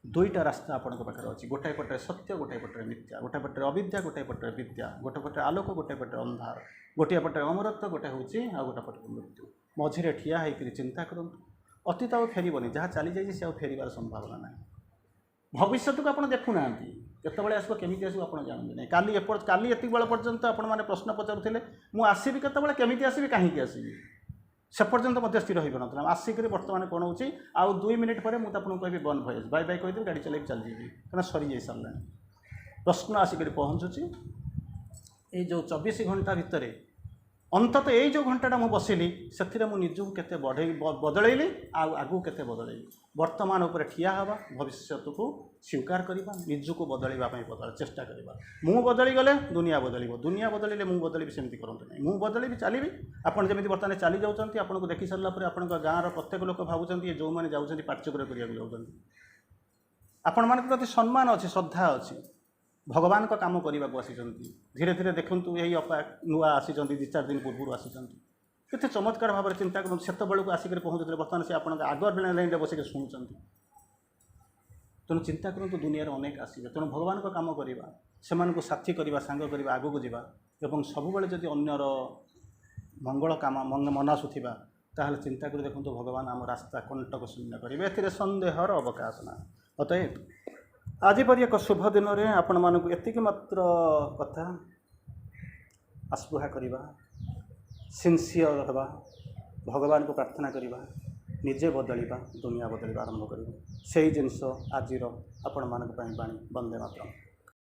दुईटा रास्ता आपण पाखे अच्छी गोटाए पटे सत्य गोटाए पटे मिथ्या गोटे पटे अविद्या गोटाए पटे विद्या गोटे पटे आलोक गोटे पटे अंधार गोटे पटे अमरत्व गोटे हूँ आ गोटे पटे मृत्यु मझिरे ठिया होकर चिंता करूँ अतीत आउ फेरबनी जहाँ चली जाइए से फेरबार संभावना ना भविष्य को आप देखुना केतबे आसो केमी आसो आप जानते ना काली एति बेल पर्यंत आपण मैंने प्रश्न पचारुले मुझे आसबि केतबे केमी आसबि कहीं आसबि से पर्यंत मत स्थिर हो पारा आसिक बर्तमान कौन हो आउ 2 मिनिट पर मुझे आपको कह बन भयस बाय बाय कहीदेवी गाड़ी चल चली कहीं सरी जा सारा प्रश्न आसिक पहुँचुची ये जो 24 घंटा भितर अंतत ये जो घंटाटा मुझे बसिली से निजू के बदलैली आगू के बदलैली वर्तमान उपर ठिया हवा भविष्य को स्वीकार करवा निजको बदलवाई चेष्टा करवा मु बदली गले दुनिया बदलिले मु बदल सेमती करते ना मु बदली चली आपड़ जमी बर्तमान चली जाऊँच आपको देखी सारा पर आप गाँव प्रत्येक लोक भावुं ये जो मैंने जाऊँच पाठचक्र करने आपण मान प्रति सम्मान अच्छी श्रद्धा अच्छी भगवान का काम करने को आसी धीरे धीरे देखूँ यही अपा नुआ आसी 2-4 दिन पूर्व आसी केते चमत्कार भाव में चिंता करूँ से बेलू आसिक पहुँचते बर्तमान से आप आग लाइन बसिक शुणुंट तेणु चिंता करूँ दुनिया अनेक आसवे तेणु भगवान का काम करवा से साथी करवा सांग करवा आगू जावा और सबुबले जदि अन्यर मंगल काम मनासुवा ताहले चिंता कर देखूँ भगवान आम रास्ता कंटक शून्य करेंगे ए सन्देहर अवकाश ना अतएव आज पर एक शुभ दिन में आपण मानक एतिक मात्र कथा आस्पृहा करवा सिंसियर हवा भगवान को प्रार्थना करवा निजे बदलवा दुनिया बदलवा आरंभ करवा से जिनस आज आपण मानक बाणी वंदे मातरम।